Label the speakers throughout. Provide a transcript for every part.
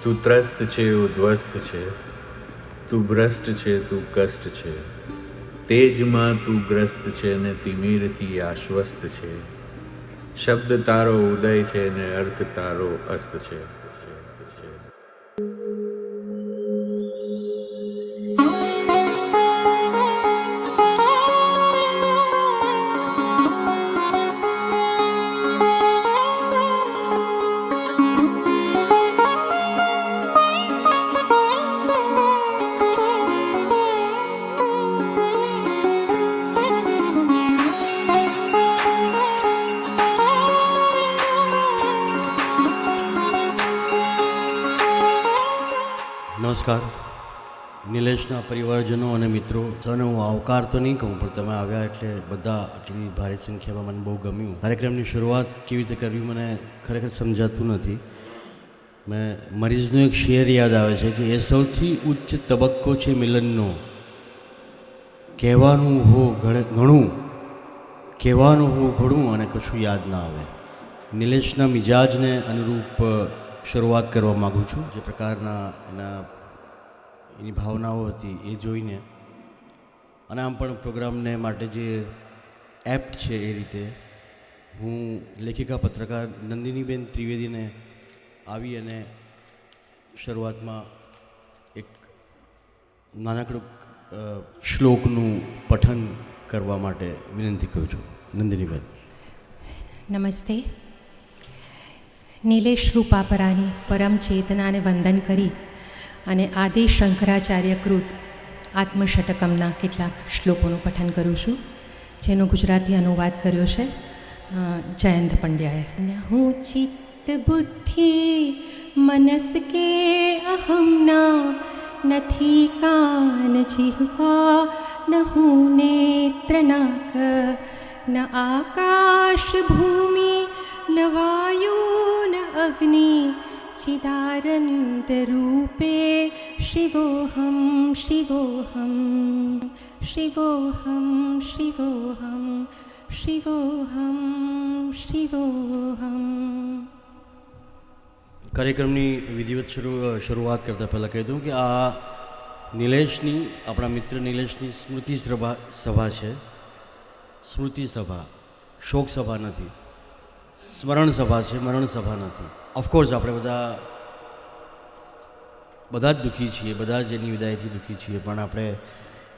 Speaker 1: તું ત્રસ્ત છે ઉદ્ધ્વસ્ત છે, તું ભ્રષ્ટ છે તું કષ્ટ છે, તેજમાં તું ગ્રસ્ત છે ને તિમિરથી આશ્વસ્ત છે, શબ્દ તારો ઉદય છે ને અર્થ તારો અસ્ત છે.
Speaker 2: નમસ્કાર. નિલેશના પરિવારજનો અને મિત્રો, સૌને હું આવકાર તો નહીં કહું, પણ તમે આવ્યા એટલે બધા આટલી ભારે સંખ્યામાં મને બહુ ગમ્યું. કાર્યક્રમની શરૂઆત કેવી રીતે કરવી મને ખરેખર સમજાતું નથી. મરીઝનો એક શેર યાદ આવે છે કે એ સૌથી ઉચ્ચ તબક્કો છે મિલનનો. કહેવાનું હો ઘણું, કહેવાનું હો ઘણું અને કશું યાદ ના આવે. નિલેશના મિજાજને અનુરૂપ શરૂઆત કરવા માગું છું. જે પ્રકારના એની ભાવનાઓ હતી એ જોઈને, અને આમ પણ પ્રોગ્રામને માટે જે એપ્ટ છે એ રીતે હું લેખિકા પત્રકાર નંદિનીબેન ત્રિવેદીને આવી અને શરૂઆતમાં એક નાનકડું શ્લોકનું પઠન કરવા માટે વિનંતી કરું છું. નંદિનીબેન.
Speaker 3: નમસ્તે. નિલેશ રૂપાપરાની પરમ ચેતનાને વંદન કરી અને આદિ શંકરાચાર્ય કૃત આત્મષટકમના કેટલાક શ્લોકોનું પઠન કરું છું, જેનો ગુજરાતી અનુવાદ કર્યો છે જયંત પંડ્યાએ. હું ચિત્ત બુદ્ધિ મનસ કે અહમના, નથી કાન જીહ્વા ન હું નેત્ર નાક, ન આકાશ ભૂમિ ન વાયુ ન અગ્નિ, ચિદાનંદ રૂપે શિવોહમ શિવોહમ શિવોહમ શિવોહમ શિવોહમ શિવોહમ.
Speaker 2: કાર્યક્રમની વિધિવત શરૂઆત કરતાં પહેલાં કહી દઉં કે આ નિલેશની, આપણા મિત્ર નિલેશની સ્મૃતિ સભા છે. સ્મૃતિ સભા, શોક સભા નથી. સ્મરણ સભા છે, મરણ સભા નથી. ઓફકોર્સ આપણે બધા જ દુઃખી છીએ, બધા જ એની વિદાયથી દુઃખી છીએ, પણ આપણે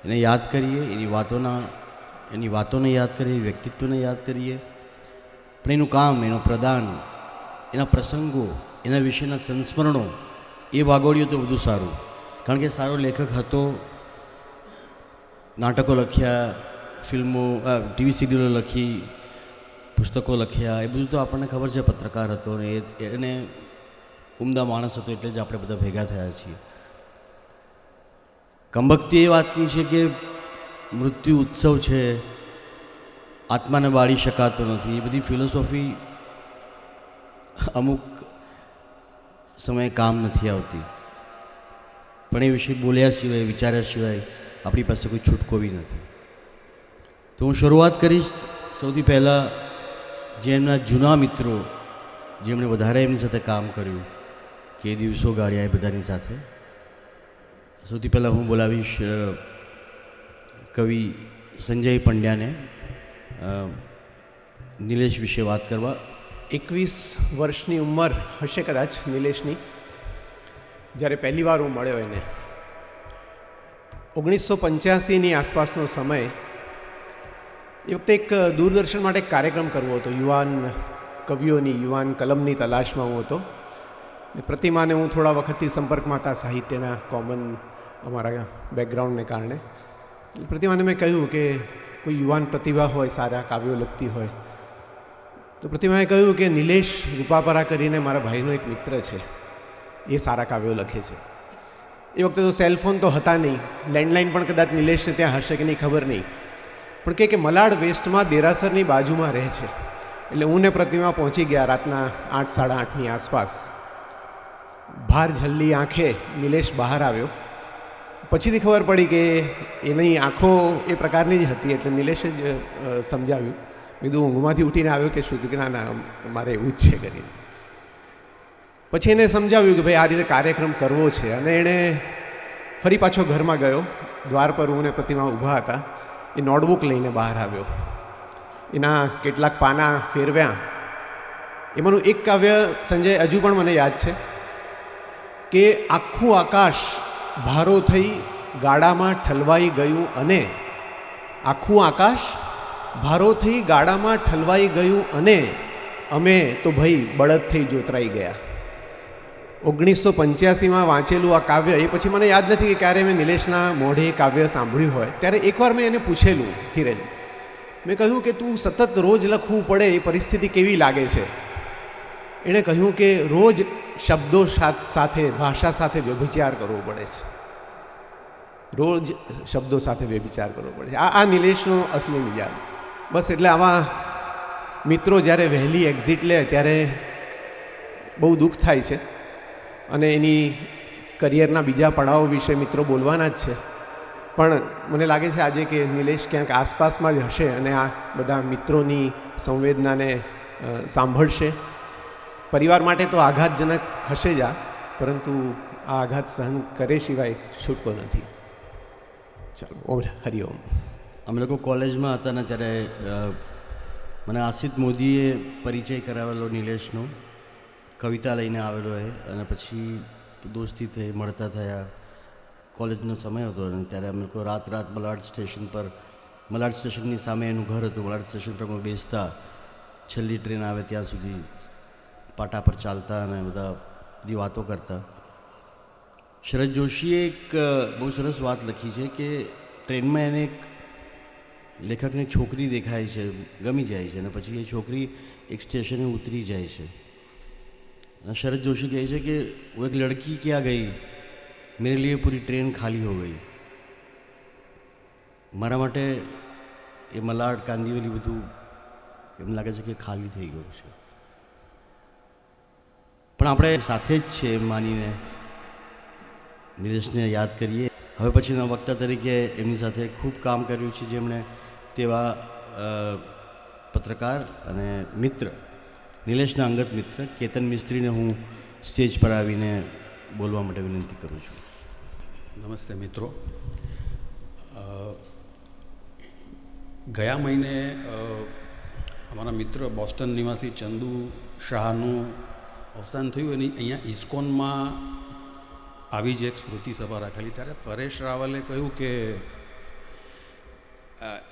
Speaker 2: એને યાદ કરીએ, એની વાતોને યાદ કરીએ, વ્યક્તિત્વને યાદ કરીએ, પણ એનું કામ, એનું પ્રદાન, એના પ્રસંગો, એના વિશેના સંસ્મરણો એ વાગોળીએ તો વધુ સારું. કારણ કે સારો લેખક હતો, નાટકો લખ્યા, ફિલ્મો, ટીવી સિરિયલો લખી, પુસ્તકો લખ્યા, એ બધું તો આપણને ખબર છે. પત્રકાર હતો ને એને ઉમદા માણસ હતો, એટલે જ આપણે બધા ભેગા થયા છીએ. કંબક્તિ એ વાતની છે કે મૃત્યુ ઉત્સવ છે, આત્માને બાળી શકાતો નથી. એ બધી ફિલોસોફી અમુક સમયે કામ નથી આવતી, પણ એ વિશે બોલ્યા સિવાય, વિચાર્યા સિવાય આપણી પાસે કોઈ છૂટકો બી નથી. તો હું શરૂઆત કરીશ સૌથી પહેલાં જે એમના જૂના મિત્રો, જેમણે વધારે એમની સાથે કામ કર્યું, કે એ દિવસો ગાળ્યા એ બધાની સાથે. સૌથી પહેલાં હું બોલાવીશ કવિ સંજય પંડ્યાને નિલેશ વિશે વાત કરવા.
Speaker 4: 21 વર્ષની ઉંમર હશે કદાચ નિલેશની, જ્યારે પહેલી વાર હું મળ્યો એને. 1985ની આસપાસનો સમય. એ વખતે એક દૂરદર્શન માટે એક કાર્યક્રમ કરવો હતો. યુવાન કવિઓની, યુવાન કલમની તલાશમાં હું હતો. પ્રતિમાને હું થોડા વખતથી સંપર્કમાં હતા, સાહિત્યના કોમન અમારા બેકગ્રાઉન્ડને કારણે. પ્રતિમાને મેં કહ્યું કે કોઈ યુવાન પ્રતિભા હોય, સારા કાવ્યો લખતી હોય, તો પ્રતિમાએ કહ્યું કે નિલેશ રૂપાપરા કરીને મારા ભાઈનો એક મિત્ર છે, એ સારા કાવ્યો લખે છે. એ વખતે તો સેલફોન તો હતા નહીં, લેન્ડલાઇન પણ કદાચ નિલેશને ત્યાં હશે કે નહીં ખબર નહીં, પણ કે મલાડ વેસ્ટમાં દેરાસરની બાજુમાં રહે છે. એટલે હું ને પ્રતિમા પહોંચી ગયા રાતના 8, 8:30ની આસપાસ. ભાર ઝલ્લી આંખે નિલેશ બહાર આવ્યો. પછીથી ખબર પડી કે એની આંખો એ પ્રકારની જ હતી, એટલે નિલેશે જ સમજાવ્યું. મેં કીધું ઊંઘમાંથી ઉઠીને આવ્યો કે શું? કે ના ના, મારે એવું જ છે કરીને. પછી એને સમજાવ્યું કે ભાઈ આ રીતે કાર્યક્રમ કરવો છે, અને એણે ફરી પાછો ઘરમાં ગયો. દ્વાર પર હું અને પ્રતિમા ઊભા હતા. એ નોટબુક લઈને બહાર આવ્યો, એના કેટલાક પાના ફેરવ્યા. એમાંનું એક કાવ્ય સંજય હજુ પણ મને યાદ છે કે આખું આકાશ ભારો થઈ ગાડામાં ઠલવાઈ ગયું, અને આખું આકાશ ભારો થઈ ગાડામાં ઠલવાઈ ગયું, અને અમે તો ભાઈ બળદ થઈ જોતરાઈ ગયા. 1985માં વાંચેલું આ કાવ્ય. એ પછી મને યાદ નથી કે ક્યારે મેં નિલેશના મોઢે એ કાવ્ય સાંભળ્યું હોય. ત્યારે એકવાર મેં એને પૂછેલું, હિરેન, મેં કહ્યું કે તું સતત રોજ લખવું પડે એ પરિસ્થિતિ કેવી લાગે છે? એણે કહ્યું કે રોજ શબ્દો સાથે, ભાષા સાથે વ્યભિચાર કરવો પડે છે. રોજ શબ્દો સાથે વ્યભિચાર કરવો પડે છે. આ નિલેશનો અસલી મિજાજ. બસ એટલે આવા મિત્રો જ્યારે વહેલી એક્ઝિટ લે ત્યારે બહુ દુઃખ થાય છે, અને એની કરિયરના બીજા પડાવો વિશે મિત્રો બોલવાના જ છે. પણ મને લાગે છે આજે કે નિલેશ ક્યાંક આસપાસમાં જ હશે અને આ બધા મિત્રોની સંવેદનાને સાંભળશે. પરિવાર માટે તો આઘાતજનક હશે જ આ, પરંતુ આ આઘાત સહન કરે સિવાય છૂટકો નથી. ચાલો, ઓમ હરિઓમ.
Speaker 2: અમે લોકો કોલેજમાં હતા ને ત્યારે મને આસિત મોદીએ પરિચય કરાવેલો નિલેશનો. કવિતા લઈને આવેલો એ, અને પછી દોસ્તી થઈ, મળતા થયા. કોલેજનો સમય હતો અને ત્યારે અમે લોકો રાત મલાડ સ્ટેશન પર, મલાડ સ્ટેશનની સામે એનું ઘર હતું. મલાડ સ્ટેશન પર અમે બેસતા, છેલ્લી ટ્રેન આવે ત્યાં સુધી પાટા પર ચાલતા અને બધી વાતો કરતા. શરદ જોશીએ એક બહુ સરસ વાત લખી છે કે ટ્રેનમાં એને એક લેખકને છોકરી દેખાય છે, ગમી જાય છે, અને પછી એ છોકરી એક સ્ટેશને ઉતરી જાય છે. शरद जोशी કહે છે કે वो एक लड़की क्या गई, मेरे लिए पूरी ट्रेन खाली हो गई. મારા માટે એ મલાડ, કાંદીવલી બધું એમ લાગે છે કે ખાલી થઈ ગયું છે. પણ આપણે સાથે જ છે એમ માનીને નિલેશને યાદ કરીએ. હવે પછીના વક્તા તરીકે એમની સાથે ખૂબ કામ કર્યું છે, જેમણે તેવા પત્રકાર અને મિત્ર, નિલેશના અંગત મિત્ર કેતન મિસ્ત્રીને હું સ્ટેજ પર આવીને બોલવા માટે વિનંતી કરું છું.
Speaker 5: નમસ્તે મિત્રો. ગયા મહિને અમારા મિત્ર બોસ્ટન નિવાસી ચંદુ શાહનું અવસાન થયું. એની અહીંયા ઇસ્કોનમાં આવી જ એક સ્મૃતિ સભા રાખેલી. ત્યારે પરેશ રાવલે કહ્યું કે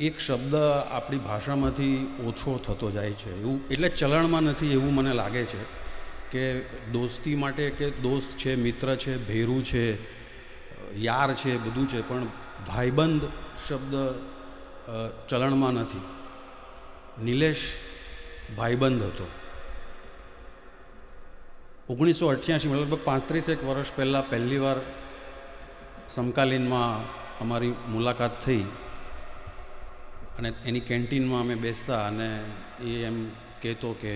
Speaker 5: એક શબ્દ આપણી ભાષામાંથી ઓછો થતો જાય છે, એવું એટલે ચલણમાં નથી એવું મને લાગે છે કે દોસ્તી માટે કે દોસ્ત છે, મિત્ર છે, ભેરું છે, યાર છે, બધું છે, પણ ભાઈબંધ શબ્દ ચલણમાં નથી. નિલેશ ભાઈબંધ હતો. 1988 લગભગ 35 વર્ષ પહેલાં પહેલીવાર સમકાલીનમાં અમારી મુલાકાત થઈ અને એની કેન્ટીનમાં અમે બેસતા અને એ એમ કહેતો કે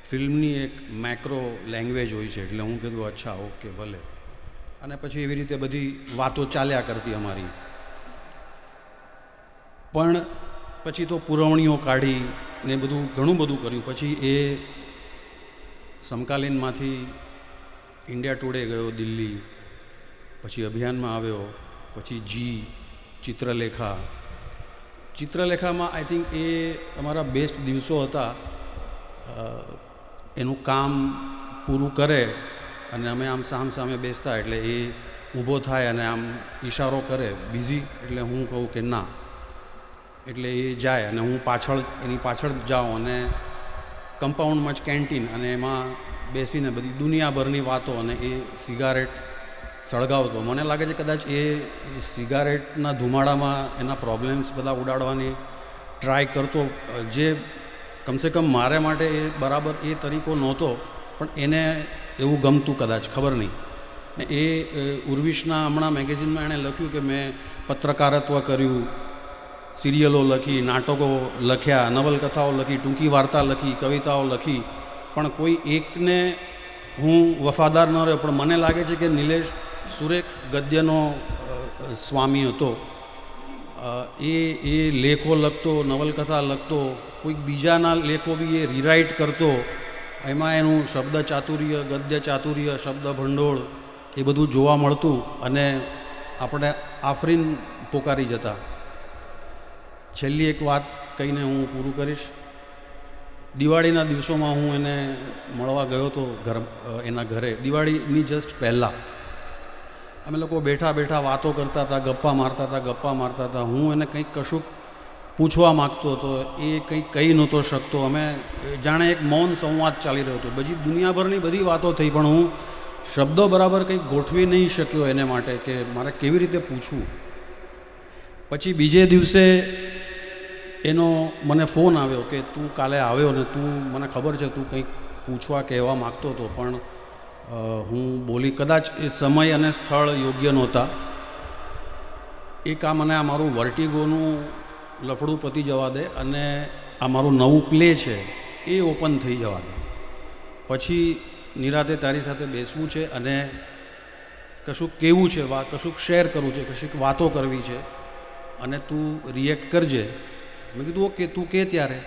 Speaker 5: ફિલ્મની એક મેક્રો લેંગ્વેજ હોય છે. એટલે હું કીધું અચ્છા, ઓકે, ભલે. અને પછી એવી રીતે બધી વાતો ચાલ્યા કરતી અમારી. પણ પછી તો પુરવણીઓ કાઢી ને બધું ઘણું બધું કર્યું. પછી એ સમકાલીનમાંથી ઇન્ડિયા ટુડે ગયો દિલ્હી, પછી અભિયાનમાં આવ્યો, પછી ચિત્રલેખામાં આઈ થિંક એ અમારા બેસ્ટ દિવસો હતા. એનું કામ પૂરું કરે અને અમે આમ સામે બેસતા, એટલે એ ઊભો થાય અને આમ ઈશારો કરે બિઝી, એટલે હું કહું કે ના, એટલે એ જાય અને હું એની પાછળ જાઉં અને કમ્પાઉન્ડમાં જ કેન્ટીન, અને એમાં બેસીને બધી દુનિયાભરની વાતો, અને એ સિગારેટ સળગાવતો. મને લાગે છે કદાચ એ સિગારેટના ધુમાડામાં એના પ્રોબ્લેમ્સ બધા ઉડાડવાની ટ્રાય કરતો, જે કમસે કમ મારે માટે એ બરાબર એ તરીકો નહોતો, પણ એને એવું ગમતું કદાચ, ખબર નહીં. ને એ ઉર્વિશના હમણાં મેગેઝિનમાં એણે લખ્યું કે મેં પત્રકારત્વ કર્યું, સિરિયલો લખી, નાટકો લખ્યા, નવલકથાઓ લખી, ટૂંકી વાર્તા લખી, કવિતાઓ લખી, પણ કોઈ એકને હું વફાદાર ન રહ્યો. પણ મને લાગે છે કે નિલેશ સુરેખ ગદ્યનો સ્વામી હતો. એ લેખો લખતો, નવલકથા લખતો, કોઈક બીજાના લેખો બી એ રીરાઇટ કરતો, એમાં એનું શબ્દ ચાતુર્ય, ગદ્ય ચાતુર્ય, શબ્દ ભંડોળ એ બધું જોવા મળતું અને આપણે આફરીન પોકારી જતા. છેલ્લી એક વાત કહીને હું પૂરું કરીશ. દિવાળીના દિવસોમાં હું એને મળવા ગયો હતો એના ઘરે. દિવાળીની જસ્ટ પહેલાં અમે લોકો બેઠા બેઠા વાતો કરતા હતા, ગપ્પા મારતા હતા. હું એને કંઈક કશુંક પૂછવા માગતો હતો, એ કંઈક કહી નહોતો શકતો. અમે જાણે એક મૌન સંવાદ ચાલી રહ્યો હતો. બધી દુનિયાભરની બધી વાતો થઈ, પણ હું શબ્દો બરાબર કંઈક ગોઠવી નહીં શક્યો એને માટે કે મારે કેવી રીતે પૂછવું. પછી બીજે દિવસે એનો મને ફોન આવ્યો કે તું કાલે આવ્યો ને તું, મને ખબર છે તું કંઈક પૂછવા કહેવા માગતો હતો, પણ હું બોલી કદાચ એ સમય અને સ્થળ યોગ્ય નહોતા. એક આ મને આ મારું વર્ટિગોનું લફડું પતી જવા દે અને આ મારું નવું પ્લે છે એ ઓપન થઈ જવા દે. પછી નિરાતે તારી સાથે બેસવું છે અને કશુંક કહેવું છે, કશુંક શેર કરવું છે, કશુંક વાતો કરવી છે અને તું રિએક્ટ કરજે. મેં કીધું ઓકે, તું કહે ત્યારે.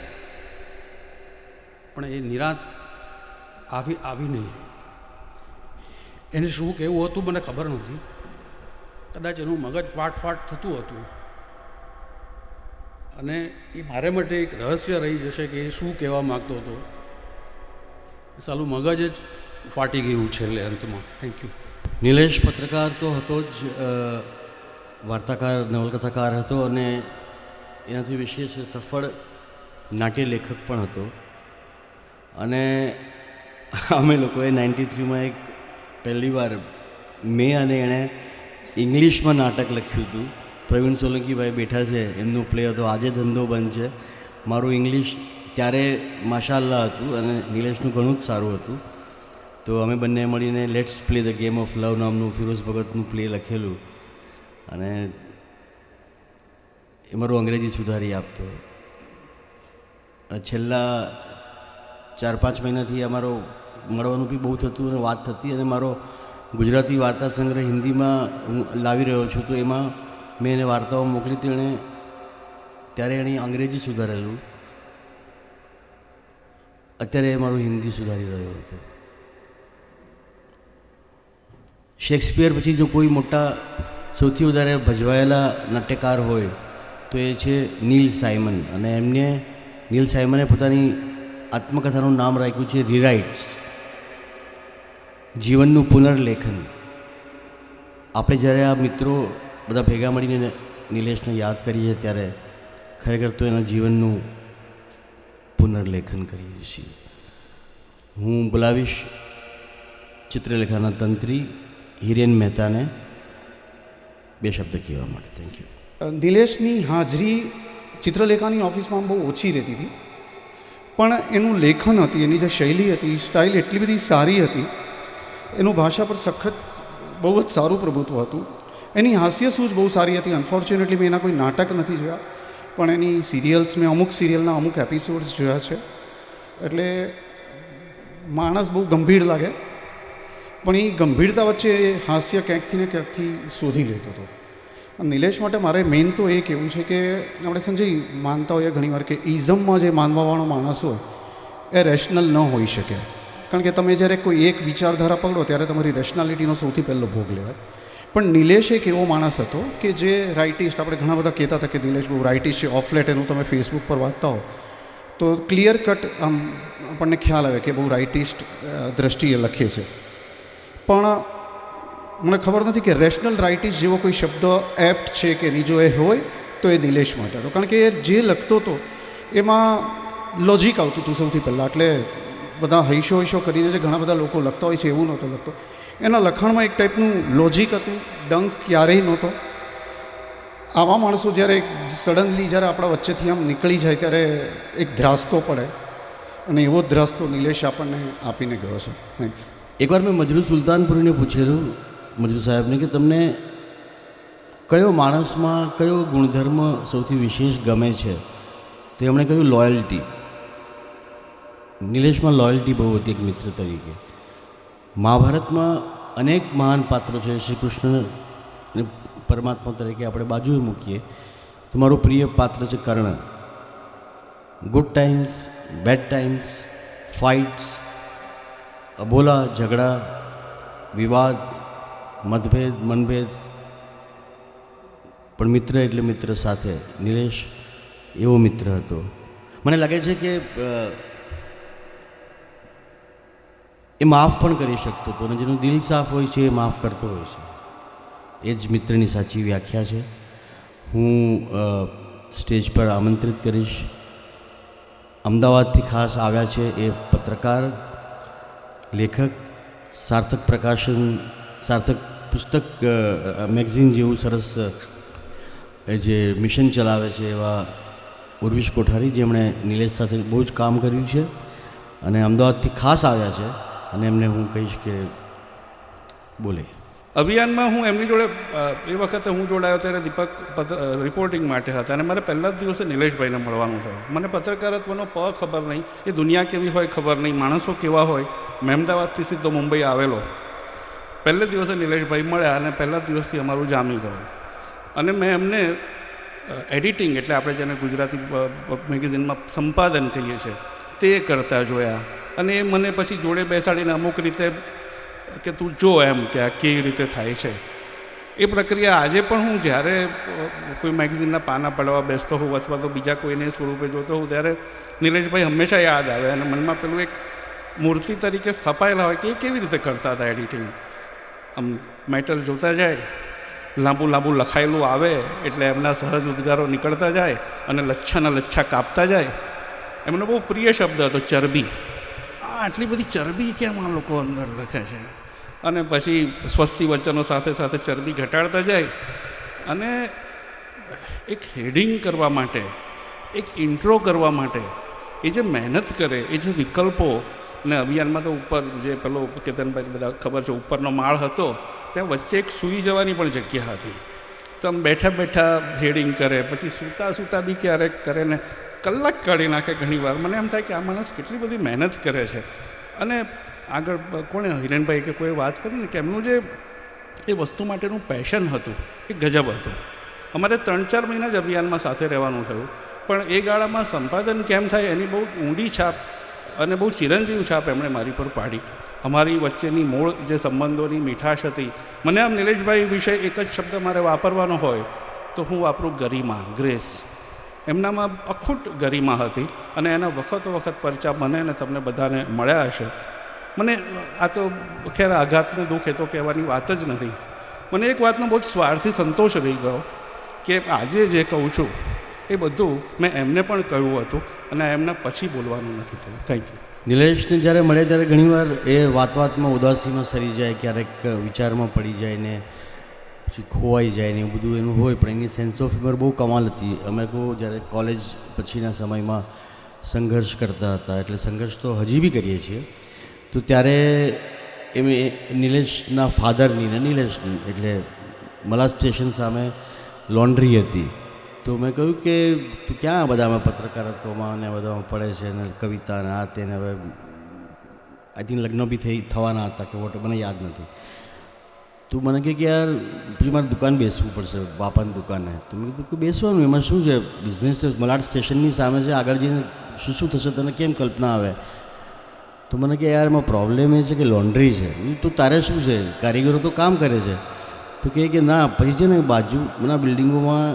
Speaker 5: પણ એ નિરાત આવી નહીં. એને શું કહેવું હતું મને ખબર નથી. કદાચ એનું મગજ ફાટ થતું હતું અને એ મારે માટે એક રહસ્ય રહી જશે કે એ શું કહેવા માગતો હતો. સાલું મગજ જ ફાટી ગયું છેલ્લે અંતમાં. Thank you.
Speaker 2: નિલેશ પત્રકાર તો હતો જ, વાર્તાકાર, નવલકથાકાર હતો અને એનાથી વિશેષ સફળ નાટ્ય લેખક પણ હતો. અને અમે લોકોએ 93માં એક પહેલી વાર મેં અને એણે ઇંગ્લિશમાં નાટક લખ્યું હતું. પ્રવીણ સોલંકીભાઈ બેઠા છે, એમનું પ્લે હતો આજે ધંધો બંધ છે. મારું ઇંગ્લિશ ત્યારે માશાલ્લાહ હતું અને નિલેશનું ઘણું જ સારું હતું. તો અમે બંને મળીને let's play the game of લવ નામનું ફિરોઝ ભગતનું પ્લે લખેલું અને એ મારું અંગ્રેજી સુધારી આપતો. અને છેલ્લા 4-5 મહિનાથી અમારો મળવાનું બી બહુ થતું અને વાત થતી. અને મારો ગુજરાતી વાર્તા સંગ્રહ હિન્દીમાં હું લાવી રહ્યો છું, તો એમાં મેં એને વાર્તાઓ મોકલી હતી. ત્યારે એણે અંગ્રેજી સુધારેલું, અત્યારે એ મારું હિન્દી સુધારી રહ્યો હતો. શેક્સપિયર પછી જો કોઈ મોટા સૌથી વધારે ભજવાયેલા નાટ્યકાર હોય તો એ છે નીલ સાયમન. અને નીલ સાયમને પોતાની આત્મકથાનું નામ રાખ્યું છે રીરાઇટ્સ, જીવનનું પુનર્લેખન. આપણે જ્યારે આ મિત્રો બધા ભેગા મળીને નિલેશને યાદ કરીએ ત્યારે ખરેખર તો એના જીવનનું પુનર્લેખન કરીએ છીએ. હું બોલાવીશ ચિત્રલેખાના તંત્રી હિરેન મહેતાને 2 શબ્દ કહેવા માટે. Thank you.
Speaker 6: નિલેશની હાજરી ચિત્રલેખાની ઓફિસમાં બહુ ઓછી રહેતી હતી, પણ એનું લેખન હતી, એની જે શૈલી હતી, સ્ટાઇલ એટલી બધી સારી હતી, એનું ભાષા પર સખત બહુ જ સારું પ્રભુત્વ હતું. એની હાસ્ય સૂઝ બહુ સારી હતી. અનફોર્ચ્યુનેટલી મેં એના કોઈ નાટક નથી જોયા, પણ એની સિરિયલ્સ, મેં અમુક સિરિયલના અમુક એપિસોડ્સ જોયા છે. એટલે માણસ બહુ ગંભીર લાગે, પણ એ ગંભીરતા વચ્ચે હાસ્ય ક્યાંકથી ને ક્યાંકથી શોધી લેતો હતો. નિલેશ માટે મારે મેઇન તો એ કહેવું છે કે આપણે સંજય માનતા હોઈએ ઘણીવાર કે ઇઝમમાં જે માનવાવાળો માણસ હોય એ રેશનલ ન હોઈ શકે. કારણ કે તમે જ્યારે કોઈ એક વિચારધારા પકડો ત્યારે તમારી રેશનાલિટીનો સૌથી પહેલો ભોગ લેવાય. પણ નિલેશ એક એવો માણસ હતો કે જે રાઇટિસ્ટ, આપણે ઘણા બધા કહેતા હતા કે નિલેશ બહુ રાઇટિસ્ટ છે, ઓફ લેટ એનું તમે ફેસબુક પર વાંચતા હો તો ક્લિયર કટ આમ આપણને ખ્યાલ આવે કે બહુ રાઇટિસ્ટ દ્રષ્ટિએ લખે છે. પણ મને ખબર નથી કે રેશનલ રાઇટિસ્ટ જેવો કોઈ શબ્દ એપ્ટ છે કે નહીં. જો એ હોય તો એ નિલેશ માટે હતો, કારણ કે એ જે લખતો હતો એમાં લોજિક આવતું હતું સૌથી પહેલાં. એટલે બધા હૈશો કરીને જે ઘણા બધા લોકો લખતા હોય છે એવું નહોતો લખતો. એના લખાણમાં એક ટાઈપનું લોજિક હતું, ડંખ ક્યારેય નહોતો. આવા માણસો જ્યારે સડનલી જ્યારે આપણા વચ્ચેથી આમ નીકળી જાય ત્યારે એક ધ્રાસકો પડે, અને એવો જ ધ્રાસકો નિલેશ આપણને આપીને ગયો છે. થેન્ક્સ.
Speaker 2: એકવાર મેં મજરૂ સુલતાનપુરીને પૂછેલું, મજરૂ સાહેબને, કે તમને કયો માણસમાં કયો ગુણધર્મ સૌથી વિશેષ ગમે છે? તો એમણે કહ્યું લોયલ્ટી. નિલેશમાં લોયલ્ટી બહુ હતી એક મિત્ર તરીકે. મહાભારતમાં અનેક મહાન પાત્રો છે. શ્રી કૃષ્ણ પરમાત્મા તરીકે આપણે બાજુએ મૂકીએ તો મારું પ્રિય પાત્ર છે Karna. Good times, bad times, fights, અબોલા ઝઘડા, વિવાદ, મતભેદ, મનભેદ, પણ મિત્ર એટલે મિત્ર સાથે. નિલેશ એવો મિત્ર હતો. મને લાગે છે કે એ માફ પણ કરી શકતો હતો, અને જેનું દિલ સાફ હોય છે એ માફ કરતો હોય છે. એ જ મિત્રની સાચી વ્યાખ્યા છે. હું સ્ટેજ પર આમંત્રિત કરીશ, અમદાવાદથી ખાસ આવ્યા છે એ પત્રકાર, લેખક, સાર્થક પ્રકાશન, સાર્થક પુસ્તક મેગઝીન જેવું સરસ જે મિશન ચલાવે છે એવા ઉર્વિશ કોઠારી, જેમણે નિલેશ સાથે બહુ જ કામ કર્યું છે અને અમદાવાદથી ખાસ આવ્યા છે, અને એમને હું કહીશ કે બોલે.
Speaker 7: અભિયાનમાં હું એમની જોડે એ વખતે હું જોડાયો ત્યારે દીપક રિપોર્ટિંગ માટે હતા, અને મારે પહેલા જ દિવસે નિલેશભાઈને મળવાનું થયું. મને પત્રકારત્વનો ખબર નહીં, એ દુનિયા કેવી હોય ખબર નહીં, માણસો કેવા હોય. મેં અમદાવાદથી સીધો મુંબઈ આવેલો. પહેલે દિવસે નિલેશભાઈ મળ્યા અને પહેલા દિવસથી અમારું જામી ગયું. અને મેં એમને એડિટિંગ એટલે આપણે જેને ગુજરાતી મેગેઝિનમાં સંપાદન કહીએ છીએ તે કરતા જોયા, અને એ મને પછી જોડે બેસાડીને અમુક રીતે કે તું જો એમ કે આ કેવી રીતે થાય છે. એ પ્રક્રિયા આજે પણ હું જ્યારે કોઈ મેગેઝિનના પાના પડવા બેસતો હોઉં અથવા તો બીજા કોઈને સ્વરૂપે જોતો હોઉં ત્યારે નિલેશભાઈ હંમેશા યાદ આવે, અને મનમાં પેલું એક મૂર્તિ તરીકે સ્થપાયેલા હોય કે એ કેવી રીતે કરતા હતા એડિટિંગ. આમ મેટર જોતા જાય, લાંબુ લાંબુ લખાયેલું આવે એટલે એમના સહજ ઉદ્ગારો નીકળતા જાય અને લચ્છાના લચ્છા કાપતા જાય. એમનો બહુ પ્રિય શબ્દ હતો ચરબી. આટલી બધી ચરબી કેમ આ લોકો અંદર લખે છે? અને પછી સ્વસ્તિ વચનો સાથે સાથે ચરબી ઘટાડતા જાય. અને એક હેડિંગ કરવા માટે, એક ઇન્ટ્રો કરવા માટે એ જે મહેનત કરે, એ જે વિકલ્પો. અને અભિયાનમાં તો ઉપર જે પેલો કેતનભાઈ બધા ખબર છે ઉપરનો માળ હતો, ત્યાં વચ્ચે એક સૂઈ જવાની પણ જગ્યા હતી. તો આમ બેઠા બેઠા હેડિંગ કરે, પછી સૂતા સૂતા બી ક્યારેક કરે ને કલાક કાઢી નાખે ઘણીવાર. મને એમ થાય કે આ માણસ કેટલી બધી મહેનત કરે છે. અને આગળ કોણે હિરેનભાઈ કે કોઈ વાત કરી ને કે એમનું જે એ વસ્તુ માટેનું પેશન હતું એ ગજબ હતું. અમારે 3-4 મહિના જ અભિયાનમાં સાથે રહેવાનું થયું, પણ એ ગાળામાં સંપાદન કેમ થાય એની બહુ ઊંડી છાપ અને બહુ ચિરંજીવ છાપ એમણે મારી પર પાડી. અમારી વચ્ચેની મૂળ જે સંબંધોની મીઠાશ હતી. મને આમ નિલેશભાઈ વિશે એક જ શબ્દ મારે વાપરવાનો હોય તો હું વાપરું ગરિમા, ગ્રેસ. એમનામાં અખૂટ ગરિમા હતી, અને એના વખતો વખત પરચા મને અને તમને બધાને મળ્યા હશે. મને આ તો ખેર આઘાતને દુઃખ એ તો કહેવાની વાત જ નથી. મને એક વાતનો બહુ જ સ્વાર્થી સંતોષ રહી ગયો કે આજે જે કહું છું એ બધું મેં એમને પણ કહ્યું હતું, અને એમના પછી બોલવાનું નથી થયું. Thank you.
Speaker 2: નિલેશને જ્યારે મળે ત્યારે ઘણીવાર એ વાતમાં ઉદાસીમાં સરી જાય, ક્યારેક વિચારમાં પડી જાય ને પછી ખોવાઈ જાય ને એવું બધું એનું હોય, પણ એની સેન્સ ઓફ હ્યુમર બહુ કમાલ હતી. અમે જ્યારે કોલેજ પછીના સમયમાં સંઘર્ષ કરતા હતા, એટલે સંઘર્ષ તો હજી બી કરીએ છીએ, તો ત્યારે એમ નિલેશના ફાધરની ને નિલેશની એટલે મલા સ્ટેશન સામે લોન્ડ્રી હતી. તો મેં કહ્યું કે તું ક્યાં બધામાં પત્રકારત્વમાં અને બધામાં પડે છે ને કવિતા ને આ તેને. હવે આઈ થિંક લગ્ન બી થવાના હતા કે વોટ મને યાદ નથી. તું મને કહે કે યાર પછી મારે દુકાન બેસવું પડશે, બાપાની દુકાને. તો મેં કીધું કે બેસવાનું એમાં શું છે, બિઝનેસ મલાડ સ્ટેશનની સામે છે, આગળ જઈને શું શું થશે તને કેમ કલ્પના આવે. તો મને કે યાર એમાં પ્રોબ્લેમ એ છે કે લોન્ડ્રી છે. તો તારે શું છે, કારીગરો તો કામ કરે છે. તો કહે કે ના પછી છે ને બાજુના બિલ્ડિંગોમાં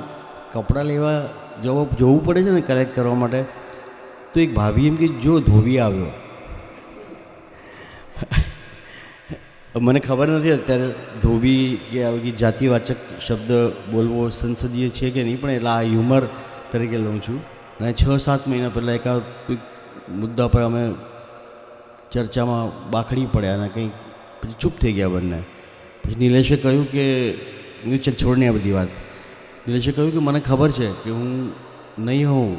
Speaker 2: કપડાં લેવા જવું પડે છે ને કલેક્ટ કરવા માટે. તો એક ભાભી એમ કે જો ધોબી આવ્યો. મને ખબર નથી અત્યારે ધોબી કે આવી જાતિવાચક શબ્દ બોલવો સંસદીય છે કે નહીં, પણ એટલે આ હ્યુમર તરીકે લઉં છું. અને 6-7 મહિના પહેલાં એકાદ કોઈક મુદ્દા પર અમે ચર્ચામાં બાખડી પડ્યા અને કંઈક પછી ચૂપ થઈ ગયા બંને. પછી નિલેશે કહ્યું કે ચાલ છોડને આ બધી વાત. નિલેશે કહ્યું કે મને ખબર છે કે હું નહીં હોઉં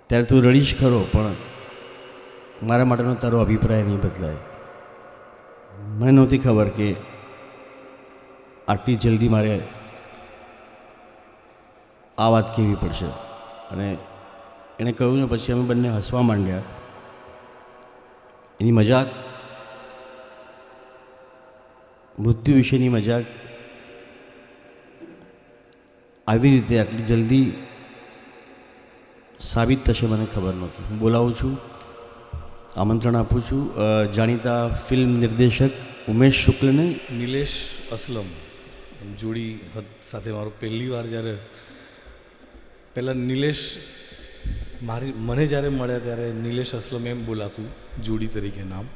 Speaker 2: ત્યારે તું રડીશ ખરો, પણ મારા માટેનો તારો અભિપ્રાય નહીં બદલાય. મને નહોતી ખબર કે આટલી જલ્દી મારે આ વાત કહેવી પડશે. અને એણે કહ્યું ને પછી અમે બંને હસવા માંડ્યા. એની મજાક, મૃત્યુ વિશેની મજાક આવી રીતે આટલી જલ્દી સાબિત થશે મને ખબર નહોતી. હું બોલાવું છું આમંત્રણ આપું છું જાણીતા ફિલ્મ નિર્દેશક ઉમેશ શુક્લને.
Speaker 8: નિલેશ અસલમ એમ જોડી સાથે મારો પહેલી વાર જ્યારે પહેલાં નિલેશ મને જ્યારે મળ્યા ત્યારે નિલેશ અસલમ એમ બોલાતું જોડી તરીકે નામ.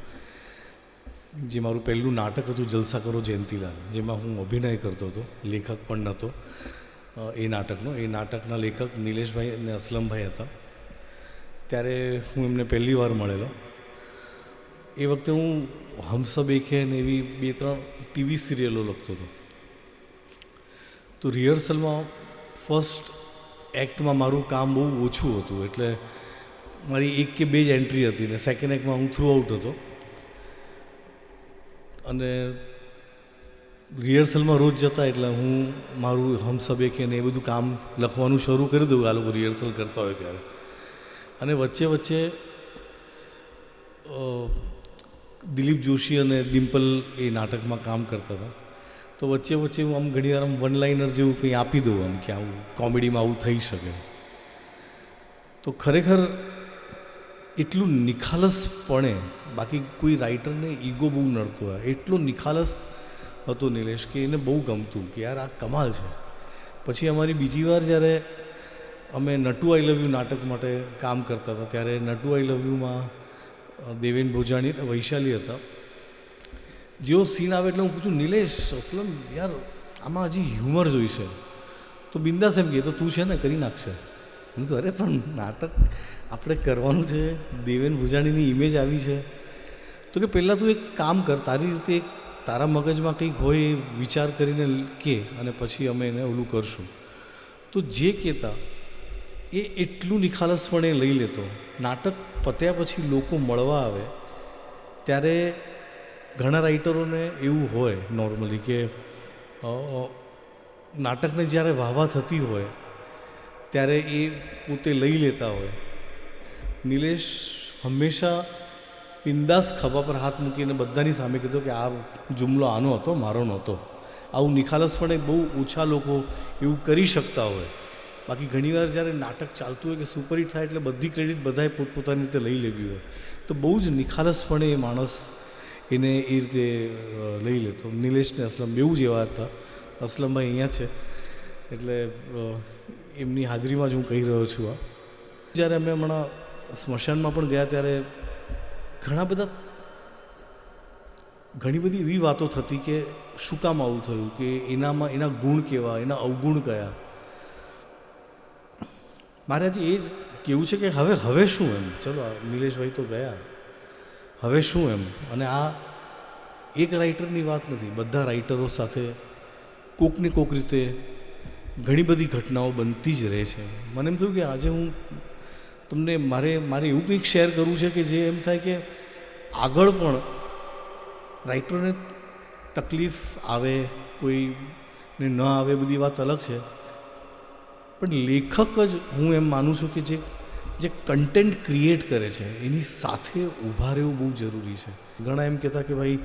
Speaker 8: જે મારું પહેલું નાટક હતું જલસા કરો જયંતીલાલ, જેમાં હું અભિનય કરતો હતો, લેખક પણ નહોતો એ નાટકનો. એ નાટકના લેખક નિલેશભાઈ અને અસલમભાઈ હતા. ત્યારે હું એમને પહેલી વાર મળેલો. એ વખતે હું હમસબ એક હે ને એવી 2-3 ટીવી સિરિયલો લખતો હતો. તો રિહર્સલમાં ફર્સ્ટ એક્ટમાં મારું કામ બહુ ઓછું હતું, એટલે મારી 1 કે 2 જ એન્ટ્રી હતી ને સેકન્ડ એક્ટમાં હું થ્રુ આઉટ હતો. અને રિહર્સલમાં રોજ જતા એટલે હું મારું હમસબ એક હે ને એ બધું કામ લખવાનું શરૂ કરી દઉં આ લોકો રિહર્સલ કરતા હોય ત્યારે. અને વચ્ચે વચ્ચે દિલીપ જોશી અને ડિમ્પલ એ નાટકમાં કામ કરતા હતા. તો વચ્ચે વચ્ચે હું આમ ઘણીવાર આમ વન લાઇનર જેવું કંઈ આપી દઉં આમ કે આવું કોમેડીમાં આવું થઈ શકે. તો ખરેખર એટલું નિખાલસપણે, બાકી કોઈ રાઇટરને ઈગો બહુ નડતો હોય એટલો નિખાલસ હતો નિલેશ કે એને બહુ ગમતું કે યાર આ કમાલ છે. પછી અમારી બીજી વાર જ્યારે અમે નટુ આઈ લવ યુ નાટક માટે કામ કરતા હતા ત્યારે નટુ આઈ લવ યુમાં દેવેન ભોજાણી વૈશાલી હતા. જેવો સીન આવે એટલે હું પૂછું નિલેશ અસલમ યાર આમાં હજી હ્યુમર જોઈશે. તો બિંદાસ એમ કહે તો તું છે ને કરી નાખશે. હું તો અરે પણ નાટક આપણે કરવાનું છે, દેવેન ભોજાણીની ઇમેજ આવી છે, તો કે પહેલાં તું એક કામ કર, તારી રીતે એક તારા મગજમાં કંઈક હોય એ વિચાર કરીને કે અને પછી અમે એને ઓલું કરશું. તો જે કહેતા એ એટલું નિખાલસપણે લઈ લેતો. નાટક પત્યા પછી લોકો મળવા આવે ત્યારે ઘણા રાઇટરોને એવું હોય નોર્મલી કે નાટકને જ્યારે વાહવા થતી હોય ત્યારે એ પોતે લઈ લેતા હોય. નિલેશ હંમેશા બિંદાસ ખભા પર હાથ મૂકીને બધાની સામે કીધું કે આ જુમલો આનો હતો, મારો નહોતો. આવું નિખાલસપણે બહુ ઓછા લોકો એવું કરી શકતા હોય. બાકી ઘણીવાર જ્યારે નાટક ચાલતું હોય કે સુપરહિટ થાય એટલે બધી ક્રેડિટ બધાએ પોતપોતાની રીતે લઈ લેવી હોય. તો બહુ જ નિખાલસપણે એ માણસ એને એ રીતે લઈ લેતો. નિલેશને અસલમ બેઉ જ એવા હતા. અસલમભાઈ અહીંયા છે એટલે એમની હાજરીમાં જ હું કહી રહ્યો છું. આ જ્યારે અમે હમણાં સ્મશાનમાં પણ ગયા ત્યારે ઘણી બધી એવી વાતો થતી કે શું કામ આવું થયું, કે એનામાં એના ગુણ કેવા, એના અવગુણ કયા. મારે આજે એ જ કહેવું છે કે હવે શું એમ, ચલો નિલેશભાઈ તો ગયા, હવે શું એમ. અને આ એક રાઇટરની વાત નથી, બધા રાઇટરો સાથે કોકને કોક રીતે ઘણી બધી ઘટનાઓ બનતી જ રહે છે. મને એમ થયું કે આજે હું તમને મારે એવું કંઈક શેર કરવું છે કે જે એમ થાય કે આગળ પણ રાઇટરોને તકલીફ આવે, કોઈને ન આવે, બધી વાત અલગ છે, પણ લેખક જ હું એમ માનું છું કે જે કન્ટેન્ટ ક્રિએટ કરે છે એની સાથે ઊભા રહેવું બહુ જરૂરી છે. ઘણા એમ કહેતા કે ભાઈ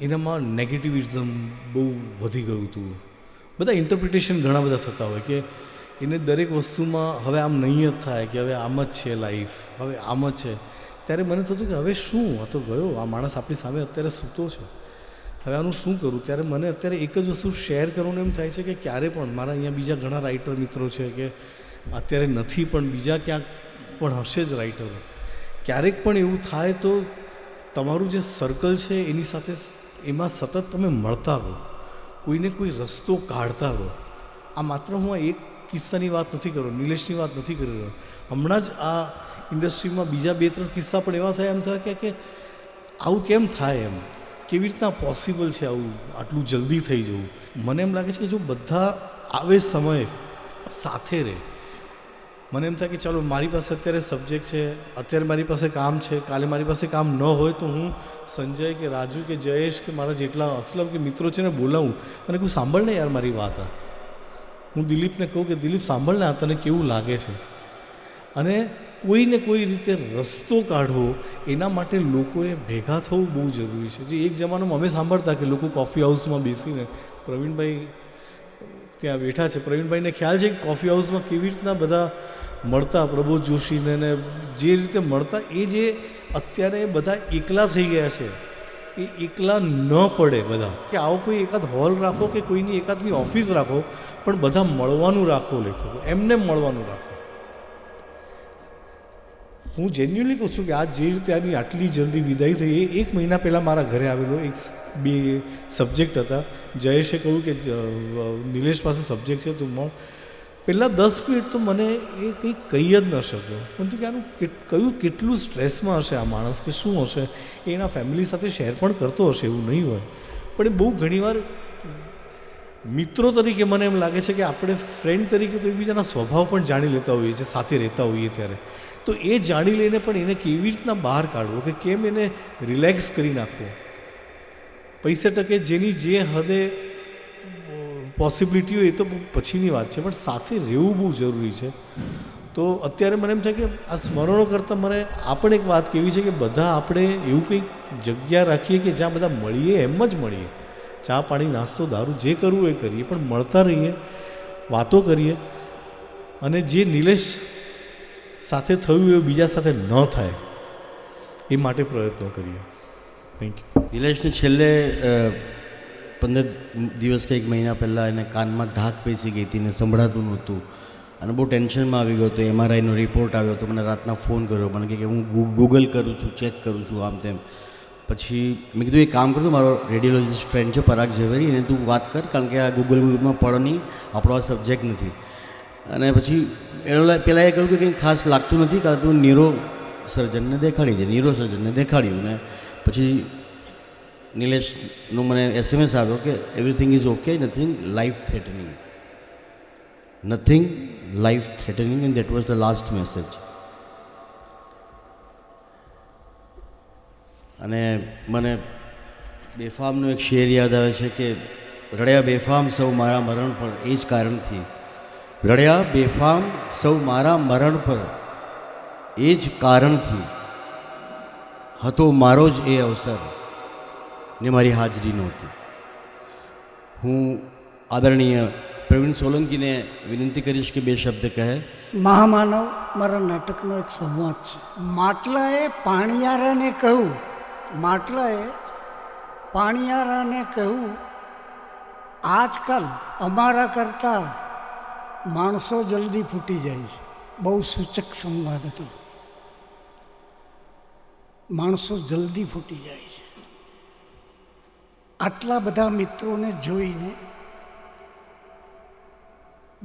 Speaker 8: એનામાં નેગેટિવિઝમ બહુ વધી ગયું હતું. બધા ઇન્ટરપ્રિટેશન ઘણા બધા થતા હોય કે એને દરેક વસ્તુમાં હવે આમ નહીં જ થાય કે હવે આમ જ છે લાઈફ, હવે આમ જ છે. ત્યારે મને થતું કે હવે શું, આ તો ગયો, આ માણસ આપણી સામે અત્યારે સૂતો છે, હવે આનું શું કરું. ત્યારે મને અત્યારે એક જ વસ્તુ શેર કરવાનું એમ થાય છે કે ક્યારે પણ મારા અહીંયા બીજા ઘણા રાઇટર મિત્રો છે કે અત્યારે નથી પણ બીજા ક્યાંક પણ હશે જ રાઇટરો. ક્યારેક પણ એવું થાય તો તમારું જે સર્કલ છે એની સાથે એમાં સતત તમે મળતા રહો, કોઈને કોઈ રસ્તો કાઢતા રહો. આ માત્ર હું એક કિસ્સાની વાત નથી કરું, નિલેશની વાત નથી કરી રહ્યો. હમણાં જ આ ઇન્ડસ્ટ્રીમાં બીજા 2-3 કિસ્સા પણ એવા થયા, એમ થયા કે આવું કેમ થાય, એમ કેવી રીતના પોસિબલ છે આવું આટલું જલ્દી થઈ જવું. મને એમ લાગે છે કે જો બધા આવે સમયે સાથે રહે, મને એમ થાય કે ચાલો મારી પાસે અત્યારે સબ્જેક્ટ છે, અત્યારે મારી પાસે કામ છે, કાલે મારી પાસે કામ ન હોય તો હું સંજય કે રાજુ કે જયેશ કે મારા જેટલા અસલમ કે મિત્રો છે ને બોલાવું અને કોઈ સાંભળ ને યાર મારી વાત. હું દિલીપને કહું કે દિલીપ સાંભળ ને આ તને કેવું લાગે છે. અને કોઈને કોઈ રીતે રસ્તો કાઢવો એના માટે લોકોએ ભેગા થવું બહુ જરૂરી છે. જે એક જમાનામાં અમે સાંભળતા કે લોકો કોફી હાઉસમાં બેસીને, પ્રવીણભાઈ ત્યાં બેઠા છે, પ્રવીણભાઈને ખ્યાલ છે કે કોફી હાઉસમાં કેવી રીતના બધા મળતા પ્રબોધ જોશીને ને જે રીતે મળતા, એ જે અત્યારે બધા એકલા થઈ ગયા છે, એ એકલા ન પડે બધા, કે આવો કોઈ એકાદ હોલ રાખો કે કોઈની એકાદની ઓફિસ રાખો, પણ બધા મળવાનું રાખો, લેખકો એમને મળવાનું રાખો. હું જેન્યુઅલી કહું છું કે આ જે રીતે આની આટલી જલ્દી વિદાય થઈ, એ 1 મહિના પહેલાં મારા ઘરે આવેલો. 2 સબ્જેક્ટ હતા. જયેશે કહ્યું કે નિલેશ પાસે સબ્જેક્ટ છે, તું મળ. પહેલાં 10 મિનિટ તો મને એ કંઈ કહી જ ન શક્યો. પરંતુ કે આનું કયું કેટલું સ્ટ્રેસમાં હશે આ માણસ, કે શું હશે, એ એના ફેમિલી સાથે શેર પણ કરતો હશે, એવું નહીં હોય. પણ એ બહુ ઘણીવાર મિત્રો તરીકે મને એમ લાગે છે કે આપણે ફ્રેન્ડ તરીકે તો એકબીજાના સ્વભાવ પણ જાણી લેતા હોઈએ છીએ સાથે રહેતા હોઈએ ત્યારે. તો એ જાણી લઈને પણ એને કેવી રીતના બહાર કાઢવો, કે કેમ એને રિલેક્સ કરી નાખવો. પૈસે ટકે જેની જે હદે પોસિબિલિટી હોય એ તો પછીની વાત છે, પણ સાથે રહેવું બહુ જરૂરી છે. તો અત્યારે મને એમ થાય કે આ સ્મરણો કરતાં મને આ પણ એક વાત કહેવી છે કે બધા આપણે એવું કંઈક જગ્યા રાખીએ કે જ્યાં બધા મળીએ, એમ જ મળીએ, ચા પાણી નાસ્તો દારૂ જે કરવું એ કરીએ, પણ મળતા રહીએ, વાતો કરીએ, અને જે નિલેશ સાથે થયું એ બીજા સાથે ન થાય એ માટે પ્રયત્નો કરીએ. Thank you.
Speaker 2: નિલેશને છેલ્લે 15 દિવસ કે 1 મહિના પહેલાં એને કાનમાં ધાક બેસી ગઈ હતી ને સંભળાતું નહોતું, અને બહુ ટેન્શનમાં આવી ગયો હતો. MRIનો રિપોર્ટ આવ્યો તો મને રાતના ફોન કર્યો, મને કે હું ગૂગલ કરું છું, ચેક કરું છું, આમ તેમ. પછી મેં કીધું એક કામ કરતું, મારો રેડિયોલોજીસ્ટ ફ્રેન્ડ છે પરાગ ઝવેરી, એને તું વાત કર, કારણ કે આ ગૂગલમાં પડો નહીં, આપણો આ સબ્જેક્ટ નથી. અને પછી પહેલાં એ કહ્યું કે કંઈ ખાસ લાગતું નથી, કારણ તું ન્યુરો સર્જનને દેખાડી દે. ન્યુરો સર્જનને દેખાડ્યું, ને પછી નિલેશનો મને SMS આવ્યો કે everything is okay, nothing life threatening, nothing life threatening, and that was the last message. અને મને બેફામનો એક શેર યાદ આવે છે કે રડ્યા બેફામ સૌ મારા મરણ પર એ જ કારણથી, રડ્યા બેફામ સૌ મારા મરણ પર એ જ કારણથી, હતો મારો જ એ અવસર ને મારી હાજરી નહોતી. હું આદરણીય પ્રવીણ સોલંકીને વિનંતી કરીશ કે 2 શબ્દ કહે.
Speaker 9: મહામાનવ મારા નાટકનો એક સંવાદ છે. માટલાએ પાણિયારાને કહ્યું, માટલાએ પાણિયારાને કહ્યું, આજકાલ અમારા કરતાં માણસો જલ્દી ફૂટી જાય છે. બહુ સૂચક સંવાદ હતો. માણસો જલ્દી ફૂટી જાય છે. આટલા બધા મિત્રોને જોઈને